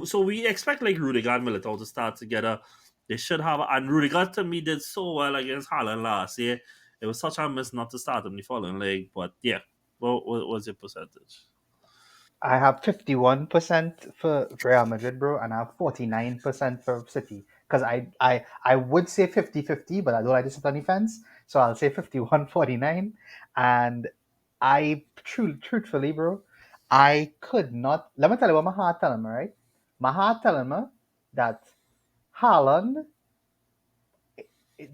so we expect like Rudiger and Militao to start together. They should have, and Rudiger to me did so well against Haaland last year. It was such a miss not to start him the following leg. But yeah, what was your percentage? I have 51% for Real Madrid, bro, and I have 49% for City. Because I would say 50-50, but I don't like to sit on the fence. So I'll say 51-49. And truthfully, bro, I could not. Let me tell you what my heart telling me, right? My heart telling me that Haaland,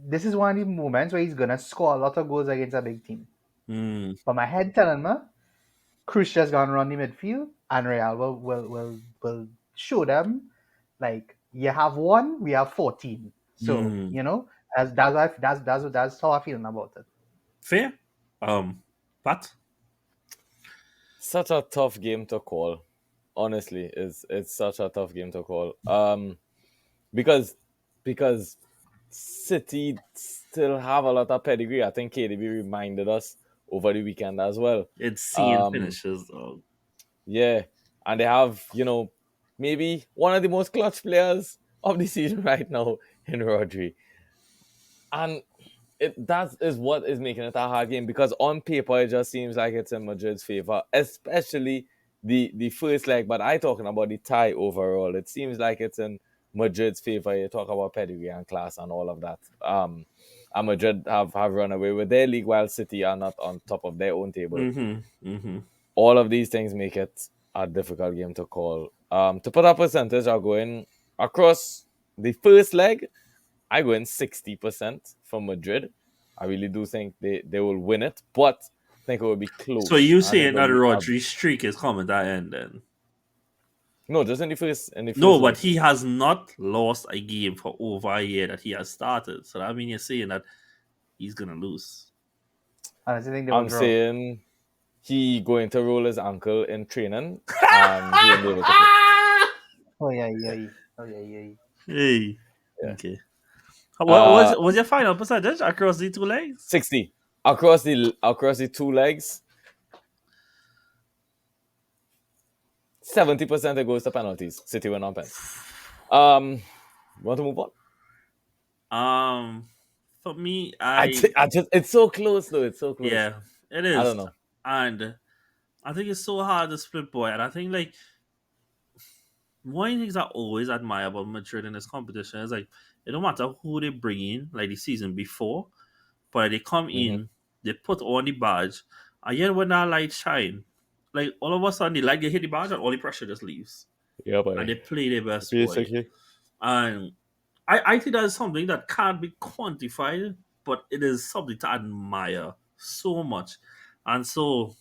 this is one of the moments where he's going to score a lot of goals against a big team. Hmm. But my head telling me Cruz just gonna run the midfield, and Real will show them like you have one, we have 14. So Hmm. that's how I'm feeling about it. Fair. But Such a tough game to call. Honestly, it's such a tough game to call. Because because City still have a lot of pedigree. I think KDB reminded us over the weekend as well. it's seeing Um, finishes though. yeah, and they have maybe one of the most clutch players of the season right now in Rodri, and that is what is making it a hard game because on paper it just seems like it's in Madrid's favor, especially the first leg. But I talking about the tie overall. It seems like it's in Madrid's favor. You talk about pedigree and class and all of that. And Madrid have run away with their league while City are not on top of their own table. Mm-hmm. Mm-hmm. All of these things make it a difficult game to call. To put a percentage, I'll go in across the first leg. I go in 60% for Madrid. I really do think they will win it, but I think it will be So close. you I think saying it'll that be Rodri streak is coming to an end then? No, just in the first No, leg. but he has not lost a game for over a year that he has started. So that means you're saying that he's gonna lose. I think they will I'm draw. saying he going to roll his ankle in training and he won't be able to play. Oh yeah, yeah. Oh yeah, yeah. Hey. Yeah. Okay. What Uh, was your final percentage across the two legs? 60 across the two legs. 70% it goes to penalties. City win on pens. Want to move on? For me, I just it's so close though. It's so close. yeah, it is. I don't know. And I think it's so hard to split boy. And I think like one of the things I always admire about Madrid in this competition is like it don't matter who they bring in, like the season before, but they come in, they put on the badge, and yet when that light shine, like all of a sudden the light they hit the badge and all the pressure just leaves. Yeah, And they boy. play their best boy. Basically. And I think that is something that can't be quantified, but it is something to admire so much. And so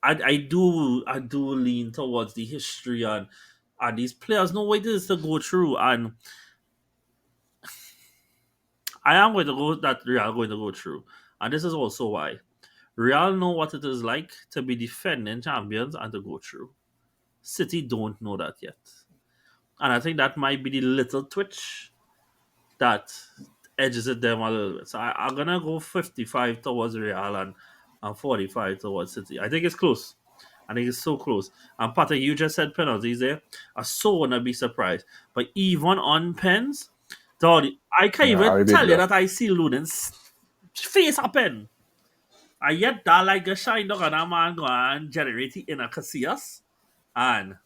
I do lean towards the history and these players know what it is to go through, and I am going to go that Real are going to go through. And this is also why. Real know what it is like to be defending champions and to go through. City don't know that yet. And I think that might be the little twitch that edges it them a little bit. So I'm gonna go 55 towards Real and 45 towards City. I think it's close. I think it's so close. And Patrick, you just said penalties there. I so wanna be surprised. But even on pens, dog, I can't I even will be tell you there. that I see Lunen's face a pen. And yet that like a shine dog and that man go and generate it in a Casillas. And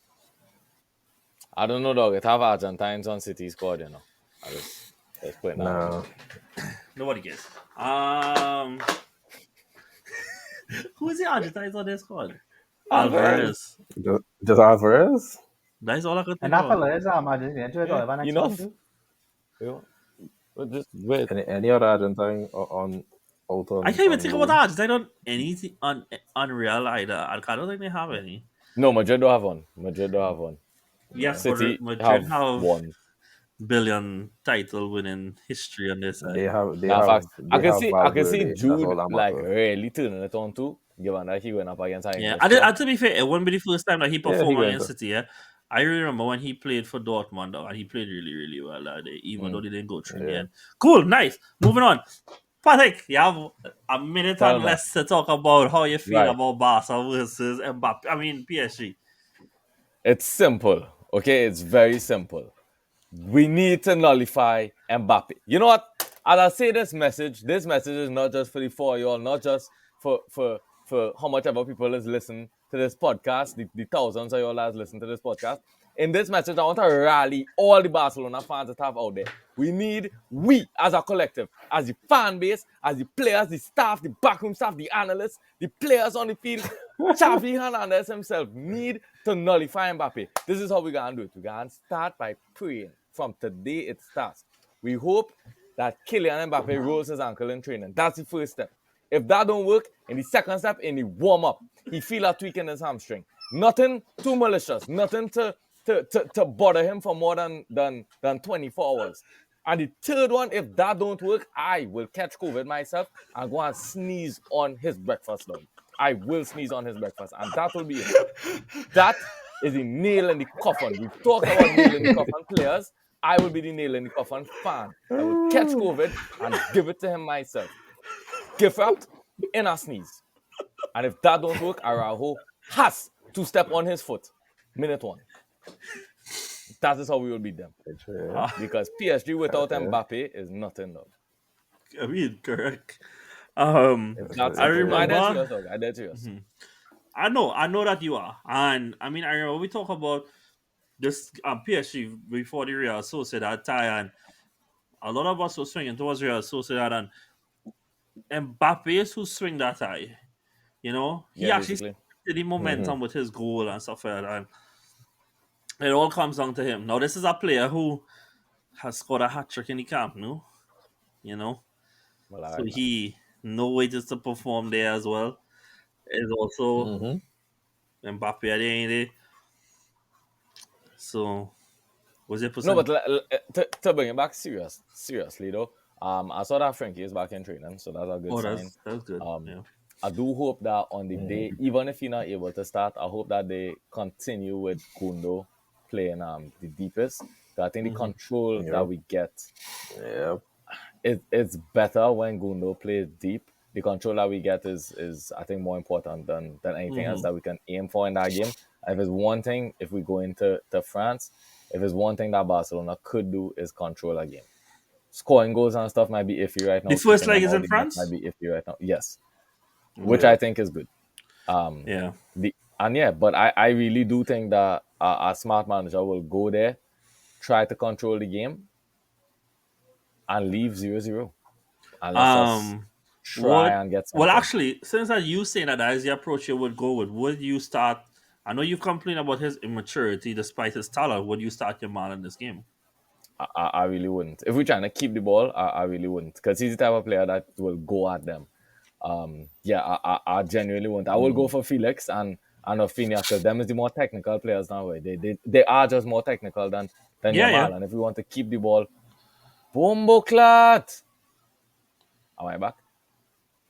I don't know, dog. It have Argentines on City squad, you know. Let's put it now. No. nobody cares. Who is the Argentines on this squad? Alvarez. Just Alvarez? That's all I could think And that of. fella is Argentina. Do you go next Enough. one too? Yeah. But just wait. Any other Argentine on out on? I can't even on think loan? about Argentina on anything on Unreal either. I don't think they have any. No, Madrid don't have one. Yes, City Madrid have one. billion title winning history on this side. They have. Nah, facts. I can see Valverde. That's Jude all that like matters. really turning it on too, given that he went up against him. Yeah, and to be fair, it wouldn't be the first time that he performed he went against to- City. Yeah, I remember when he played for Dortmund, though, and he played really, really well that day, even though they didn't go through in the Yeah. end. Cool, nice. Moving on. Patrick, you have a minute Tell and me. less to talk about how you feel Right. about Barca versus Mbappe. I mean PSG. It's simple, okay? It's very simple. We need to nullify Mbappe. You know what? As I say this message is not just for the four of y'all, not just for how much ever people is listen to this podcast, the thousands of y'all that listen to this podcast. In this message, I want to rally all the Barcelona fans that have out there. We as a collective, as the fan base, as the players, the staff, the backroom staff, the analysts, the players on the field, Xavi Hernandez himself need to nullify Mbappe. This is how we're going to do it. We're going to start by praying. From today, it starts. We hope that Kylian Mbappe rolls his ankle in training. That's the first step. If that don't work, in the second step, in the warm-up, he feel a tweak in his hamstring. Nothing too malicious. Nothing to bother him for more than 24 hours. And the third one, if that don't work, I will catch COVID myself and go and sneeze on his breakfast, dog. I will sneeze on his breakfast, and that will be it. That is the nail in the coffin. We've talked about nail in the coffin players. I will be the nail in the coffin fan. I will catch COVID and give it to him myself. Gift wrapped in a sneeze. And if that don't work, Araujo has to step on his foot. Minute 1. That is how we will beat them. Because PSG without Mbappe is nothing, though. I mean, correct. That's I it. remember. I did yours. I know that you are, and I mean, I remember we talk about this PSG before the Real Sociedad tie, and a lot of us were swinging towards Real Sociedad, and Mbappe is who swing that tie. You know, he Yeah, actually basically. did the momentum with his goal and stuff like that, and it all comes down to him. Now, this is a player who has scored a hat trick in the camp, no? You know, Well, so he no wages to perform there as well. Is also Mbappe at the end of the day. So, was your No, percent? but to bring it back seriously though, I saw that Frankie is back in training, so that's a good Oh, sign. that's good. Um, Yeah. I do hope that on the day, even if you're not able to start, I hope that they continue with Gundo playing the deepest. 'Cause I think the Mm-hmm. control that Yep. we get Yep. it's better when Gundo plays deep. The control that we get is I think more important than anything else Mm-hmm. that we can aim for in that game. If it's one thing, if we go into France, if it's one thing that Barcelona could do is control a game. Scoring goals and stuff might be iffy right The now. first Keeping leg them is out in the net might France. be iffy right now. Yes, which Okay. I Yeah. think is good. Um, Yeah. but I really do think that a smart manager will go there, try to control the game, and leave 0-0. And let's just Um. try What? and get Well, something. actually, since that you saying that is the approach you would go with, would you start? I know you complain about his immaturity despite his talent. Would you start your man in this game? I really wouldn't. If we're trying to keep the ball, I really wouldn't. Because he's the type of player that will go at them. Yeah, I genuinely wouldn't. I will go for Felix and Rafinha because them is the more technical players now. They are just more technical than Yeah, yeah. Yamal. And if we want to keep the ball, Bombo clat. Am I back?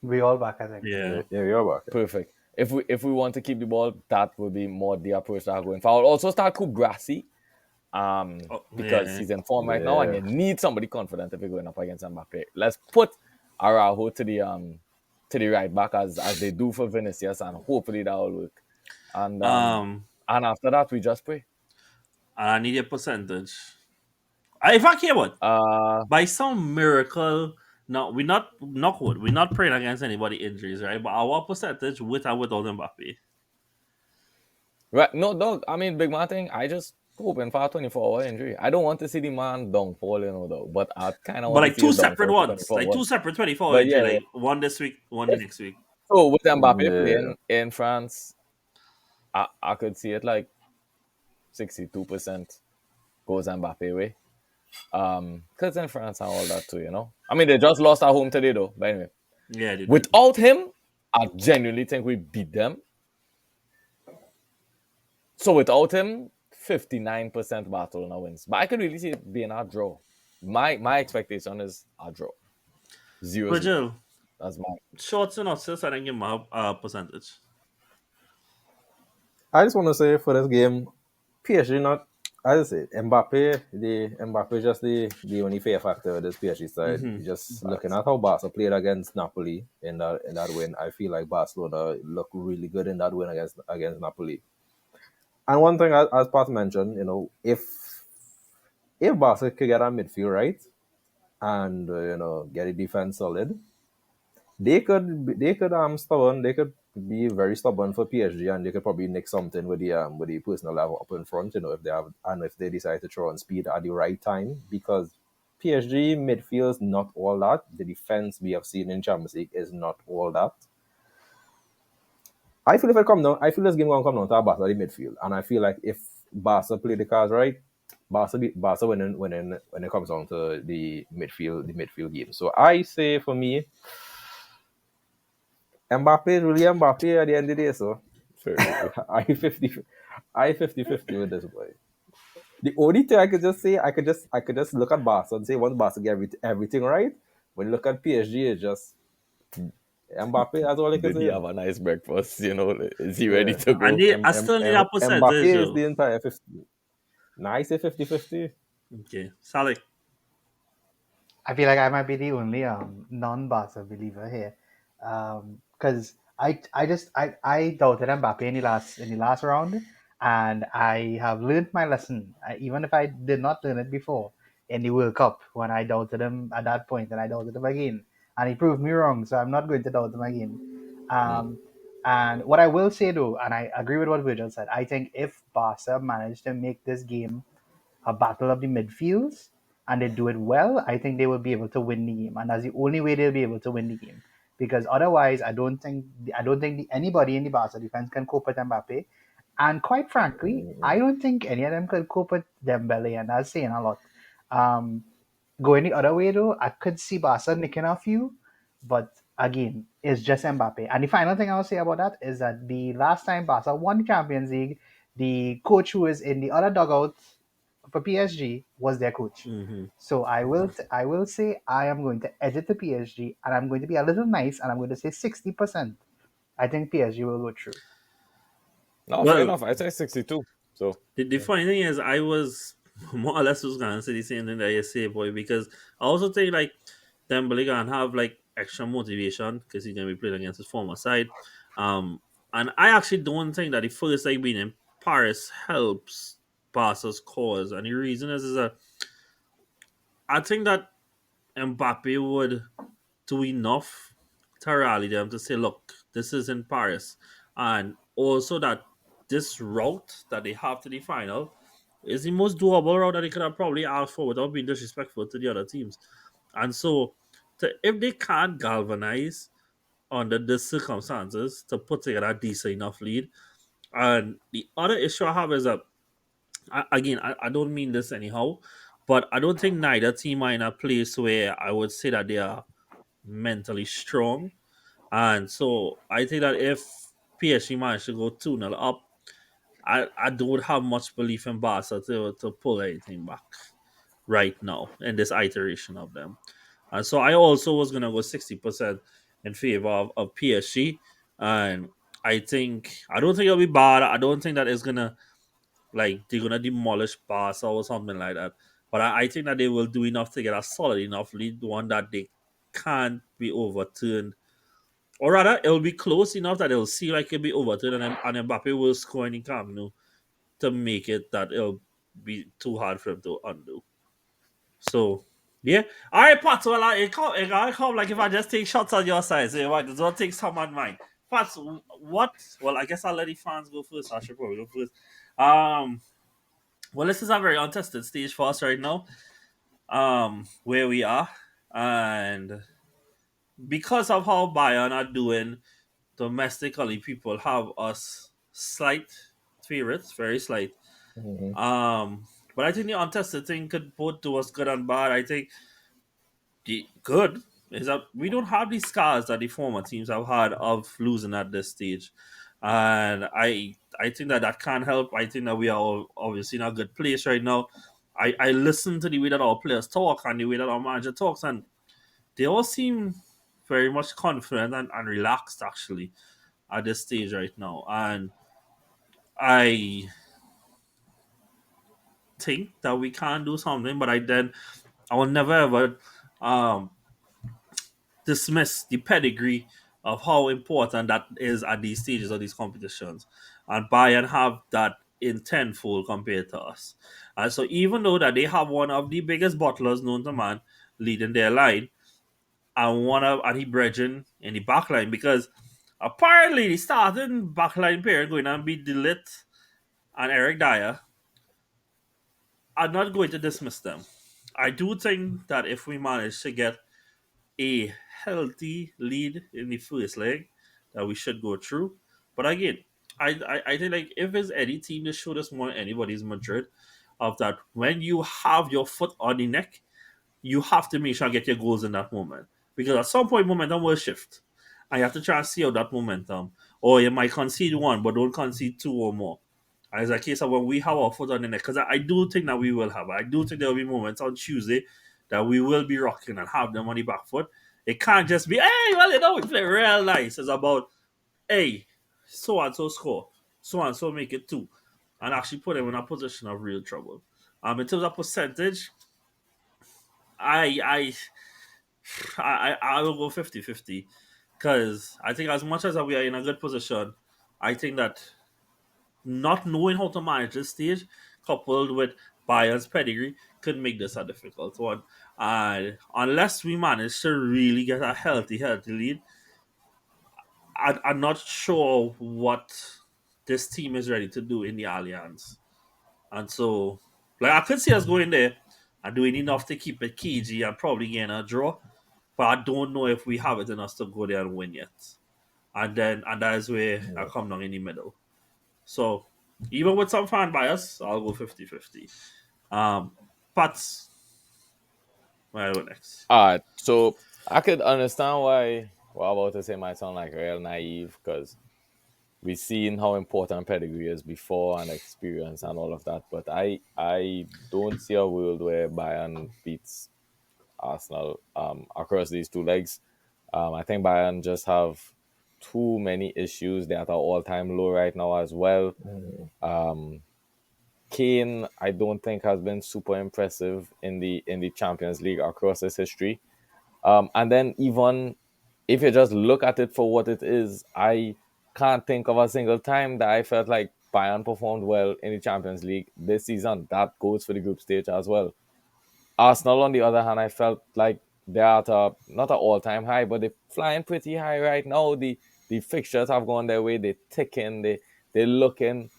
We all back, I think. Yeah. Yeah, we are back. Perfect. If we want to keep the ball, that would be more the approach that I'm going for. I'll also start Kubrasi. Oh, Because yeah. he's in form right now, and Yeah. you need somebody confident if you're going up against Mbappe. Let's put Araujo to the right back as they do for Vinicius, and hopefully that will work. Um. And after that, we just pray. I need a percentage. In fact, hear what? Uh, By some miracle, no, we're not knock wood. We're not praying against anybody injuries, right? But our percentage with and without Mbappe. right, no, dog. I mean, Big Man thing. I just hoping for a 24-hour injury. I don't want to see the man downfall, dog. But I kind of But want to like see two his separate downfall for ones, 24 like two hours. separate 24 But injury, yeah, like one this week, one the next week. so with Mbappe Yeah. playing in France, I could see it like 62% goes Mbappe way. Because in France and all that too. I mean, they just lost at home today though. But anyway, Yeah, they did. without him, I genuinely think we beat them. So without him, 59% Barcelona wins. But I could really see it being a draw. My expectation is a draw. 0-0. Virgil, That's my short synopsis, I think give my percentage. I just want to say for this game, PSG not, as I say, Mbappe just the only fear factor with this PSG side. Mm-hmm. Just looking facts. at how Barca played against Napoli in that win, I feel like Barcelona looked really good in that win against Napoli. And one thing, as Pat mentioned, if Barca could get a midfield right and get the defense solid, they could stubborn. They could be very stubborn for PSG, and they could probably nick something with the personal level up in front. If they decide to throw on speed at the right time, because PSG midfield is not all that. The defense we have seen in Champions League is not all that. I feel if it come down, I feel this game gonna come down to a Barca the midfield, and I feel like if Barca play the cards right, Barca winning when it comes down to the midfield game. So I say for me, Mbappe is really Mbappe at the end of the day. So I 50 50 with this boy. The only thing I could just say, I could just look at Barca and say once Barca get everything right. When you look at PSG, it's just Mbappe. That's all I can Did he say. have a nice breakfast? Is he ready Yeah. to go? I still need a Mbappe percentage, is though. the entire 50. Nice 50-50. Okay, Salik. I feel like I might be the only non-Barca believer here, because I doubted Mbappe in the last round, and I have learned my lesson. Even if I did not learn it before in the World Cup when I doubted him at that point, and I doubted him again, and he proved me wrong. So I'm not going to doubt him again. Um, and what I will say though, and I agree with what Virgil said, I think if Barca managed to make this game a battle of the midfields and they do it well, I think they will be able to win the game, and that's the only way they'll be able to win the game. Because otherwise, I don't think anybody in the Barca defense can cope with Mbappe, and quite frankly, I don't think any of them could cope with Dembele, and that's saying a lot. Um, Going the other way though, I could see Barca nicking a few, but again, it's just Mbappe. And the final thing I'll say about that is that the last time Barca won the Champions League, the coach who is in the other dugout for PSG was their coach. Mm-hmm. So I will say I am going to edit the PSG, and I'm going to be a little nice, and I'm going to say 60%. I think PSG will go through. No, fair Well, enough. I say 62. So the yeah. funny thing is, I was more or less was gonna say the same thing that you say, boy, because I also think like Dembele gonna have like extra motivation because he's gonna be playing against his former side. Um, and I actually don't think that the first like being in Paris helps Barca's cause, and the reason is that I think that Mbappe would do enough to rally them to say, look, this is in Paris. And also that this route that they have to the final is the most doable route that they could have probably asked for without being disrespectful to the other teams. And so, if they can't galvanize under the circumstances to put together a decent enough lead, and the other issue I have is that, again, I don't mean this anyhow, but I don't think neither team are in a place where I would say that they are mentally strong. And so I think that if PSG managed to go 2-0 up, I don't have much belief in Barca to pull anything back right now in this iteration of them. And so I also was going to go 60% in favor of PSG. And I don't think it'll be bad. I don't think that it's going to, like, they're going to demolish Barca or something like that. But I think that they will do enough to get a solid enough lead, one that they can't be overturned, or rather, it'll be close enough that it'll see like it'll be overturned, and Mbappe will score in the Camp Nou to make it that it'll be too hard for him to undo. So, yeah. All right, Pat. Well, I come like if I just take shots on your side, so right, don't take some on mine. Pat, what? Well, I guess I'll let the fans go first. I should probably go first. Um, well, this is a very untested stage for us right now. Where we are, and because of how Bayern are doing domestically, people have us slight favorites, very slight. Mm-hmm. But I think the untested thing could both do us good and bad. I think the good is that we don't have the scars that the former teams have had of losing at this stage, and I think that that can help. I think that we are all obviously in a good place right now. I listen to the way that our players talk and the way that our manager talks, and they all seem very much confident and relaxed actually at this stage right now. And I think that we can do something, but I will never ever um, dismiss the pedigree of how important that is at these stages of these competitions. And Bayern have that in tenfold compared to us. And so even though that they have one of the biggest bottlers known to man leading their line, and one of and he brethren in the back line, because apparently the starting backline pair going to be Delit and Eric Dyer, I'm not going to dismiss them. I do think that if we manage to get a healthy lead in the first leg, that we should go through. But again, I think like if there's any team that showed us more than anybody's Madrid, of that when you have your foot on the neck, you have to make sure and get your goals in that moment. Because at some point momentum will shift. And you have to try and see out that momentum. Or you might concede one, but don't concede two or more. And it's a case of when we have our foot on the neck, because I do think that we will have. I do think there will be moments on Tuesday that we will be rocking and have them on the back foot. It can't just be, hey, well, we play real nice. It's about, hey, so and so score, so and so make it two, and actually put them in a position of real trouble. In terms of percentage, I I I will go 50-50 because I think as much as we are in a good position, I think that not knowing how to manage this stage, coupled with Bayern's pedigree, could make this a difficult one. And unless we manage to really get a healthy lead, I'm not sure what this team is ready to do in the Alliance. And so, like, I could see us going there and doing enough to keep it cagey and probably getting a draw. But I don't know if we have it in us to go there and win yet. And that is where I Yeah. come down in the middle. So even with some fan bias, I'll go 50-50. Um Pats, where I go next. Alright, so I could understand why what I'm about to say might sound like real naive because we've seen how important pedigree is before and experience and all of that. But I don't see a world where Bayern beats Arsenal across these two legs. I think Bayern just have too many issues. They're at an all-time low right now as well. Kane, I don't think has been super impressive in the Champions League across his history. And then even if you just look at it for what it is, I can't think of a single time that I felt like Bayern performed well in the Champions League this season. That goes for the group stage as well. Arsenal, on the other hand, I felt like they're at a not an all-time high, but they're flying pretty high right now. The fixtures have gone their way. They're ticking. They're looking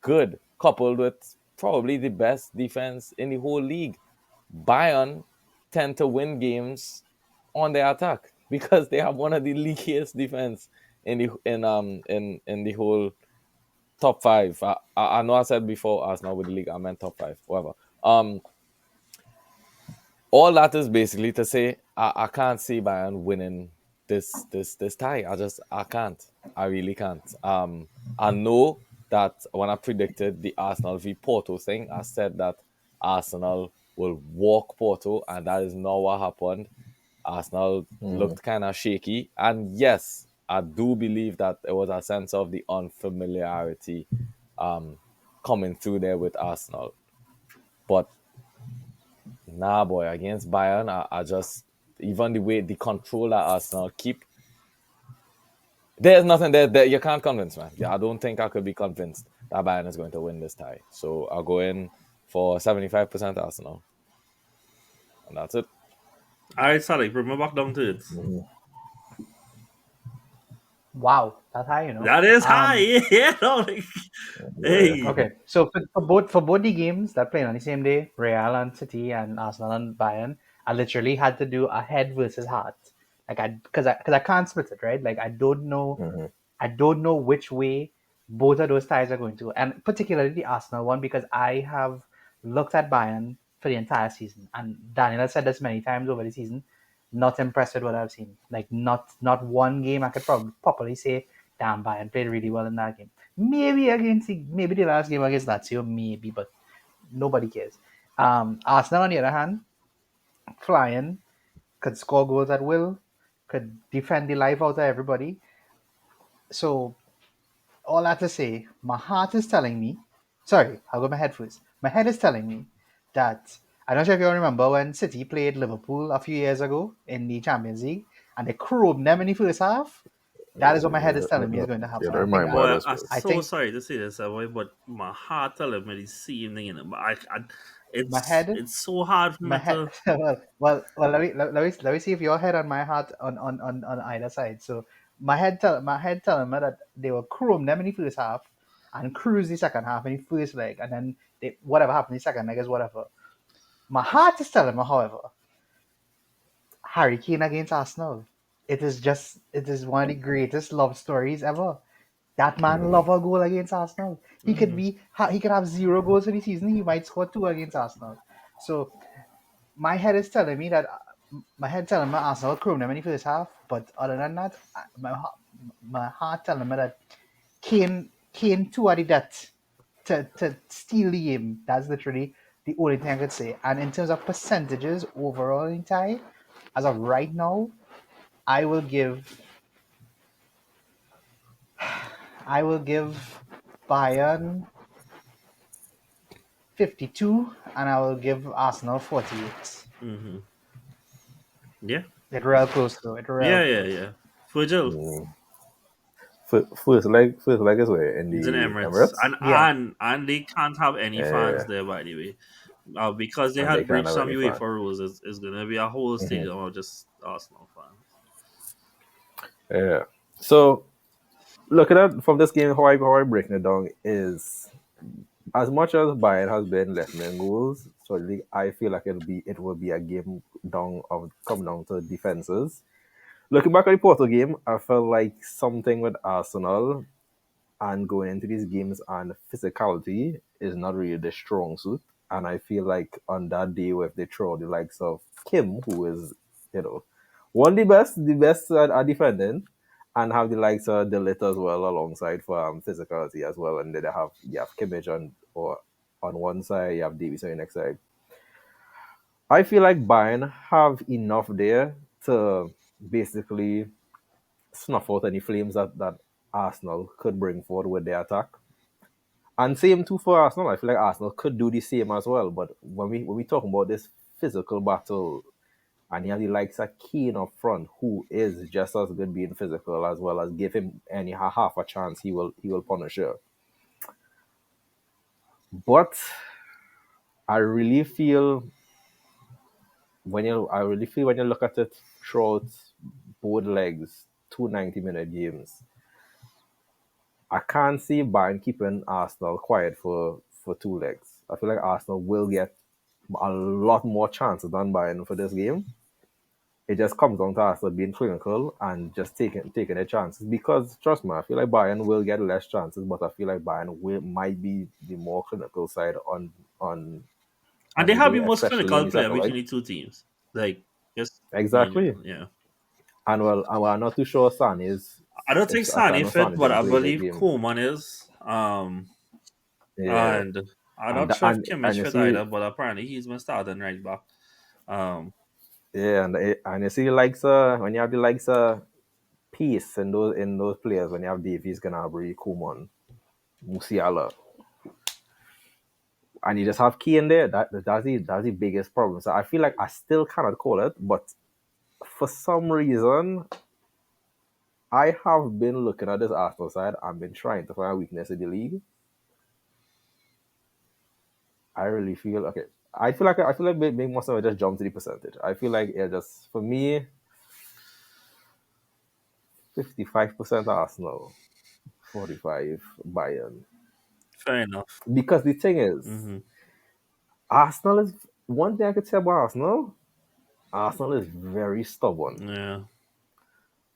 good, coupled with probably the best defense in the whole league. Bayern tend to win games on their attack because they have one of the leakiest defense in the whole top five. I know I said before Arsenal with the league, I meant top five, whatever. All that is basically to say I can't see Bayern winning this tie. I can't. I really can't. I know that when I predicted the Arsenal v Porto thing, I said that Arsenal will walk Porto, and that is not what happened. Arsenal looked kind of shaky, and yes, I do believe that there was a sense of the unfamiliarity coming through there with Arsenal. But nah, boy, against Bayern, I just even the way the control that Arsenal keep, there's nothing there. You can't convince, man. Yeah, I don't think I could be convinced that Bayern is going to win this tie. So I'll go in for 75% Arsenal, and that's it. All right, Sally, bring me back down to it. Wow, that's high, That is high. Yeah, no, like, hey. Okay, so for both the games that played on the same day, Real and City and Arsenal and Bayern, I literally had to do a head versus heart, like because I can't split it, right? Like I don't know which way both of those ties are going to, and particularly the Arsenal one because I have looked at Bayern for the entire season, and Daniel has said this many times over the season. Not impressed with what I've seen. Like not one game I could probably properly say, damn, Bayern played really well in that game. Maybe the last game against Lazio, maybe, but nobody cares. Arsenal on the other hand, flying, could score goals at will, could defend the life out of everybody. So all that to say, my heart is telling me. Sorry, I'll go my head first. My head is telling me that I'm not sure if you all remember when City played Liverpool a few years ago in the Champions League and they chromed them in the first half. That is what my head is telling me is going to Yeah, happen. don't remind me of Boy, this. I'm I so think sorry to say this, boy, but my heart telling me the same thing, you know. But my head it's so hard for my me head to. well let me see if your head and my heart on either side. So my head telling me that they were chrome them in the first half and cruise the second half in the first leg, and then whatever happened in the second leg is whatever. My heart is telling me, however, Harry Kane against Arsenal, it is one of the greatest love stories ever. That man love a goal against Arsenal. He could have 0 goals for the season. He might score 2 against Arsenal. So my head is telling me that my head telling me Arsenal chrome them in the first half, but other than that, my heart telling me that Kane too at the death to steal the game. That's literally the only thing I could say. And in terms of percentages overall in tie, as of right now, I will give Bayern 52 and I will give Arsenal 48. Mm-hmm. Yeah, It's real close though. It's real yeah, close. yeah. Virgil, First leg is where in it's in the Emirates, Emirates. Yeah. and they can't have any fans Yeah, there, by the way, because they and they had can't breached have some any UEFA fun. rules. It's gonna be a whole stadium of just Arsenal fans. Yeah. So looking at from this game, how I breaking it down is as much as Bayern has been letting in goals, so I feel like it will be a game down of come down to defenses. Looking back at the Porto game, I felt like something with Arsenal and going into these games and physicality is not really the strong suit. And I feel like on that day where they throw the likes of Kim, who is, one of the best at defending, and have the likes of Delit as well alongside for physicality as well. And then you have Kimmich on one side, you have Davies on the next side. I feel like Bayern have enough there to basically snuff out any flames that Arsenal could bring forward with their attack. And same too for Arsenal. I feel like Arsenal could do the same as well. But when we talk about this physical battle, and you have the likes of Keane up front, who is just as good being physical as well as give him any half a chance, he will punish you. But I really feel when you look at it throughout both legs, 2 90-minute games, I can't see Bayern keeping Arsenal quiet for 2 legs. I feel like Arsenal will get a lot more chances than Bayern for this game. It just comes down to Arsenal being clinical and just taking their chances. Because trust me, I feel like Bayern will get less chances, but I feel like might be the more clinical side on And they the have day, the most especially in clinical the player second leg. between the two teams. Like, just Exactly. yeah. And I'm not too sure San is. I don't think I Sane know San fit, but didn't I play this believe game. Koeman is. Yeah, And I'm and not sure if and Kimmich you fit see, either, but apparently he's been starting right back. Um, yeah, and you see, likes when you have the likes Peace in those players, when you have Davies, Gnabry, Koeman, Musiala, and you just have Key in there. That's the biggest problem. So I feel like I still cannot call it, but for some reason, I have been looking at this Arsenal side and been trying to find a weakness in the league. I really feel okay. I feel like maybe most of it just jump to the percentage. I feel like it just for me 55% Arsenal, 45 Bayern. Fair enough. Because the thing is, Hmm. Arsenal is one thing I could say about Arsenal. Arsenal is very stubborn. Yeah.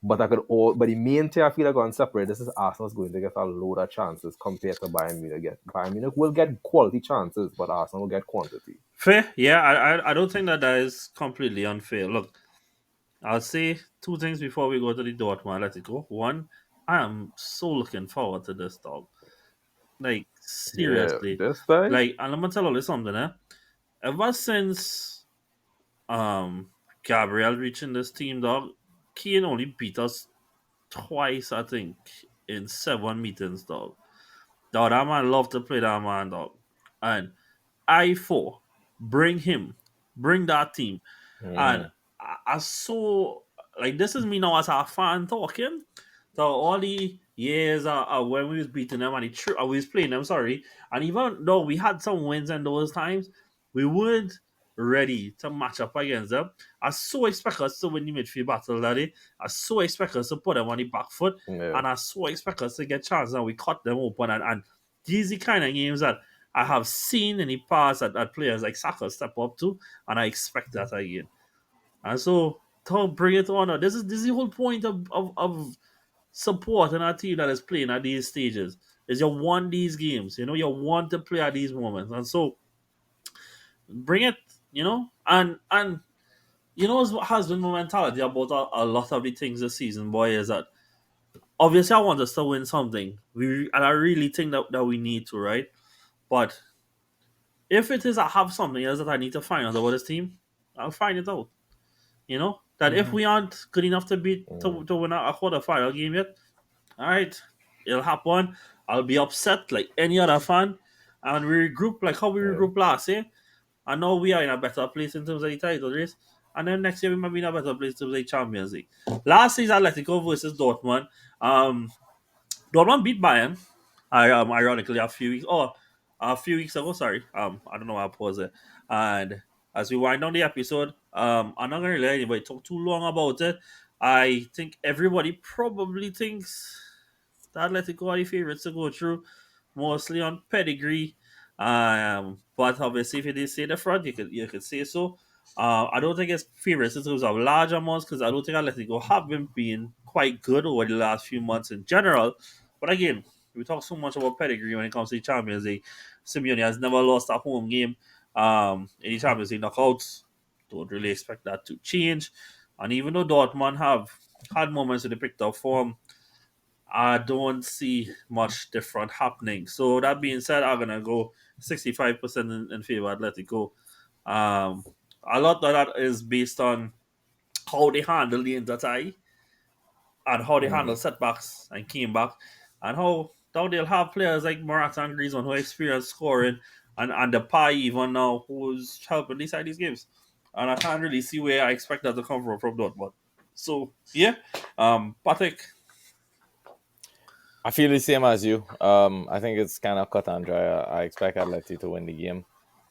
But the main thing I feel like on separate, this is Arsenal's going to get a load of chances compared to Bayern Munich. Bayern Munich will get quality chances, but Arsenal will get quantity. Fair. Yeah, I don't think that is completely unfair. Look, I'll say two things before we go to the Dortmund Atletico. One, I am so looking forward to this dog. Like, Yeah, seriously. this time. Like, and I'm gonna tell you something, eh? Ever since Gabriel reaching this team, dog, Keane only beat us twice, I think, in 7 meetings, dog. Dog, that man love to play that man, dog. And I4, bring that team. And Mhm. I saw, like, this is me now as a fan talking. So all the years when we was beating them and we was playing them, sorry. And even though we had some wins in those times, we weren't ready to match up against them. I so expect us to win the midfield battle that day. I so expect us to put them on the back foot. Yeah. And I so expect us to get chances and we cut them open. And these are the kind of games that I have seen in the past that players like Saka step up to, and I expect that again. And so to bring it on, this is the whole point of supporting a team that is playing at these stages. Is you want these games, you want to play at these moments, and so bring it, and what has been my mentality about a lot of the things this season, boy, is that obviously I want us to win something. And I really think that we need to, right? But if it is I have something else that I need to find out about this team, I'll find it out. That if Hmm. we aren't good enough to beat Mhm. to win a quarterfinal game yet, all right, it'll happen. I'll be upset like any other fan, and we regroup like how we Yeah. regrouped last year. I know we are in a better place in terms of the title race, and then next year we might be in a better place in terms of the Champions League. Last season, Atletico versus Dortmund. Dortmund beat Bayern. Ironically, a few weeks ago. Sorry. I don't know why I paused it. And as we wind down the episode, I'm not gonna let anybody talk too long about it. I think everybody probably thinks that Atletico are the favorites to go through, mostly on pedigree. But obviously, if you did say the front, you could say so. I don't think it's favorites in terms of large amounts because I don't think Atletico have been being quite good over the last few months in general. But again, we talk so much about pedigree when it comes to the Champions League. Simeone has never lost a home game in the Champions League knockouts. Don't really expect that to change. And even though Dortmund have had moments where they picked up form. I don't see much different happening. So that being said, I'm gonna go 65% in favor of Atletico. Um, a lot of that is based on how they handle the intertie and how they handle setbacks and came back, and how they'll have players like Morata and Griezmann who experience scoring, and the pie even now who's helping decide these games. And I can't really see where I expect that to come from Dortmund. So yeah, Patrick. I feel the same as you. I think it's kind of cut and dry. I expect Atleti to win the game,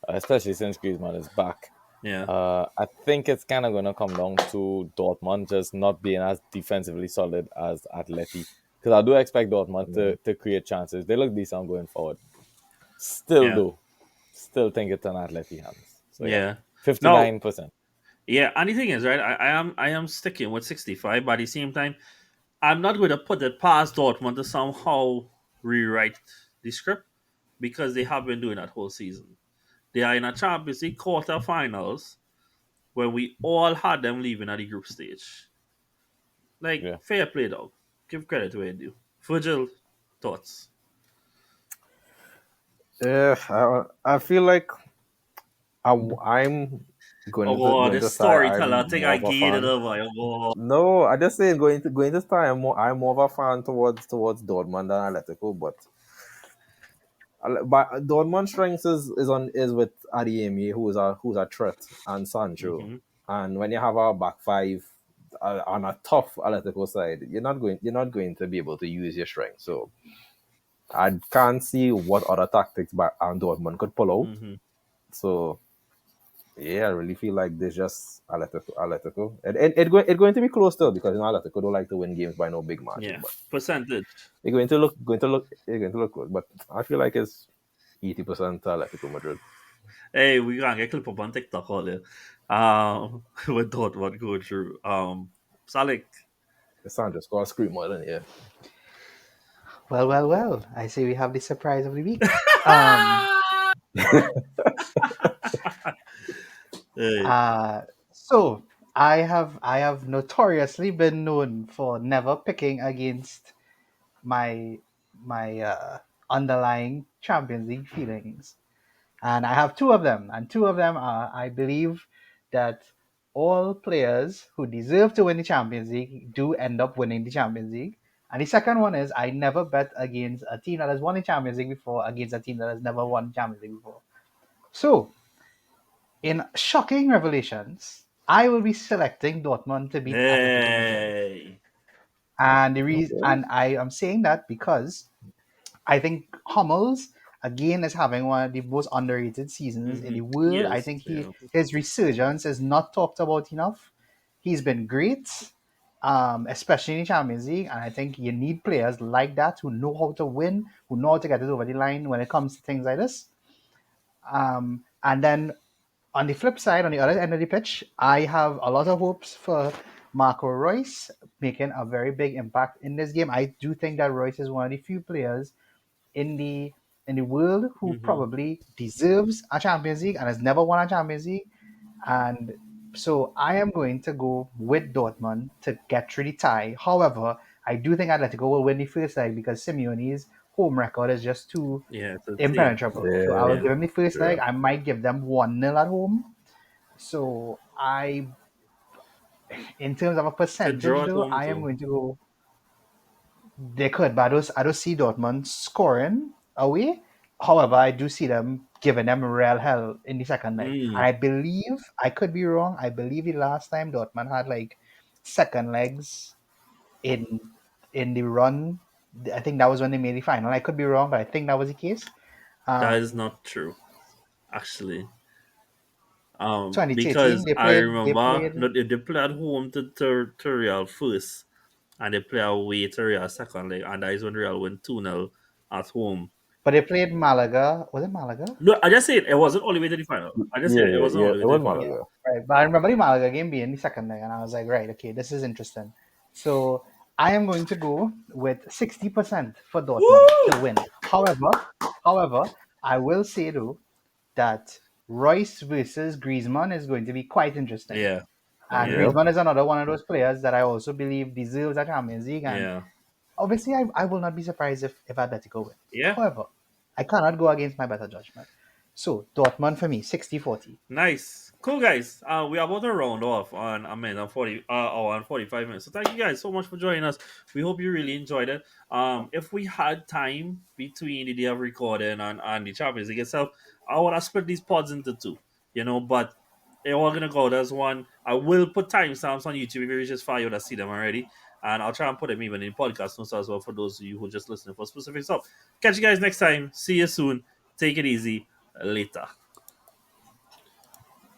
especially since Griezmann is back. Yeah, I think it's kind of going to come down to Dortmund just not being as defensively solid as Atleti. Because I do expect Dortmund to create chances. They look decent going forward. Still, yeah, though, still think it's an Atleti hands. So, yeah, yeah. No, 59%. yeah. And the thing is, right? I am sticking with 65, but at the same time, I'm not going to put it past Dortmund to somehow rewrite the script because they have been doing that whole season. They are in a Champions League quarterfinals when we all had them leaving at the group stage. Like, Yeah. fair play, dog. Give credit where it's due. Virgil, thoughts? Yeah, I feel like I'm Oh, God, going to this start. storyteller, I I'm think more I of a gated fan. over. Oh, God. No, I just say going to start. I'm more of a fan towards Dortmund than Atletico, but Dortmund's strength is with Adeyemi, who's a threat, and Sancho. Mm-hmm. And when you have a back five on a tough Atletico side, you're not going to be able to use your strength. So I can't see what other tactics Dortmund could pull out. Mm-hmm. So yeah, I really feel like there's just Atletico. It's going to be close still because Atletico don't like to win games by no big margin, Yeah. but Percentage. it's going to look good. But I feel like it's 80% Atletico Madrid. Hey, we gonna get clip up on TikTok all there. With what go through. Salik. The Sandra score scream more than yeah. Well, well, well. I say we have the surprise of the week. Um, Hey. uh, so I have notoriously been known for never picking against my my underlying Champions League feelings. And I have two of them. And two of them are I believe that all players who deserve to win the Champions League do end up winning the Champions League. And the second one is I never bet against a team that has won the Champions League before against a team that has never won the Champions League before. So, in shocking revelations, I will be selecting Dortmund to beat Atletico Madrid. Hey. And the reason, Okay. and I am saying that because I think Hummels again is having one of the most underrated seasons in Mm-hmm. the world. I Yes. think Yeah. his resurgence is not talked about enough. He's been great, especially in the Champions League, and I think you need players like that who know how to win, who know how to get it over the line when it comes to things like this. And then on the flip side, on the other end of the pitch, I have a lot of hopes for Marco Reus making a very big impact in this game. I do think that Reus is one of the few players in the world who Mm-hmm. probably deserves a Champions League and has never won a Champions League. And so I am going to go with Dortmund to get through the tie. However, I do think Atletico will win the first leg because Simeone's home record is just too Yeah. It's the same. impenetrable. So I Yeah, will Yeah. give them the first yeah. leg. I might give them 1-0 at home. So in terms of a Could percentage draw at though, home I am too. going to go. They could, but I don't see Dortmund scoring away. However, I do see them giving them real hell in the second leg. And Mm. I believe, I could be wrong, I believe the last time Dortmund had like second legs in the run. I think that was when they made the final. I could be wrong, but I think that was the case. That Um, is not true, actually. Because 2013, they I played. They remember played. no, they play at home to Real first, and they play away to Real second leg, and that is when Real win 2-0 at home. But they played Malaga. Was it Malaga? No, I just said it wasn't all the way to the final. I just said Yeah, it yeah, wasn't all yeah. the way It to the was final. Yeah, Malaga. right. But I remember the Malaga game being the second leg, and I was like, right, okay, this is interesting. So I am going to go with 60% for Dortmund to Woo! win. However, I will say though that Royce versus Griezmann is going to be quite interesting. Yeah, And Yeah. Griezmann is another one of those players that I also believe deserves a Champions League. And Yeah. obviously, I will not be surprised if Atletico win. Yeah. However, I cannot go against my better judgment. So, Dortmund for me, 60-40. Nice. Cool, guys. We are about to round off on a minute and 40 or on 45 minutes. So thank you guys so much for joining us. We hope you really enjoyed it. If we had time between the day of recording and the Champions League itself, I would have split these pods into two, but they're all gonna go out as one. I will put timestamps on YouTube if you just fire you to see them already. And I'll try and put them even in podcast notes as well for those of you who are just listening for specific stuff. Catch you guys next time. See you soon. Take it easy. Later.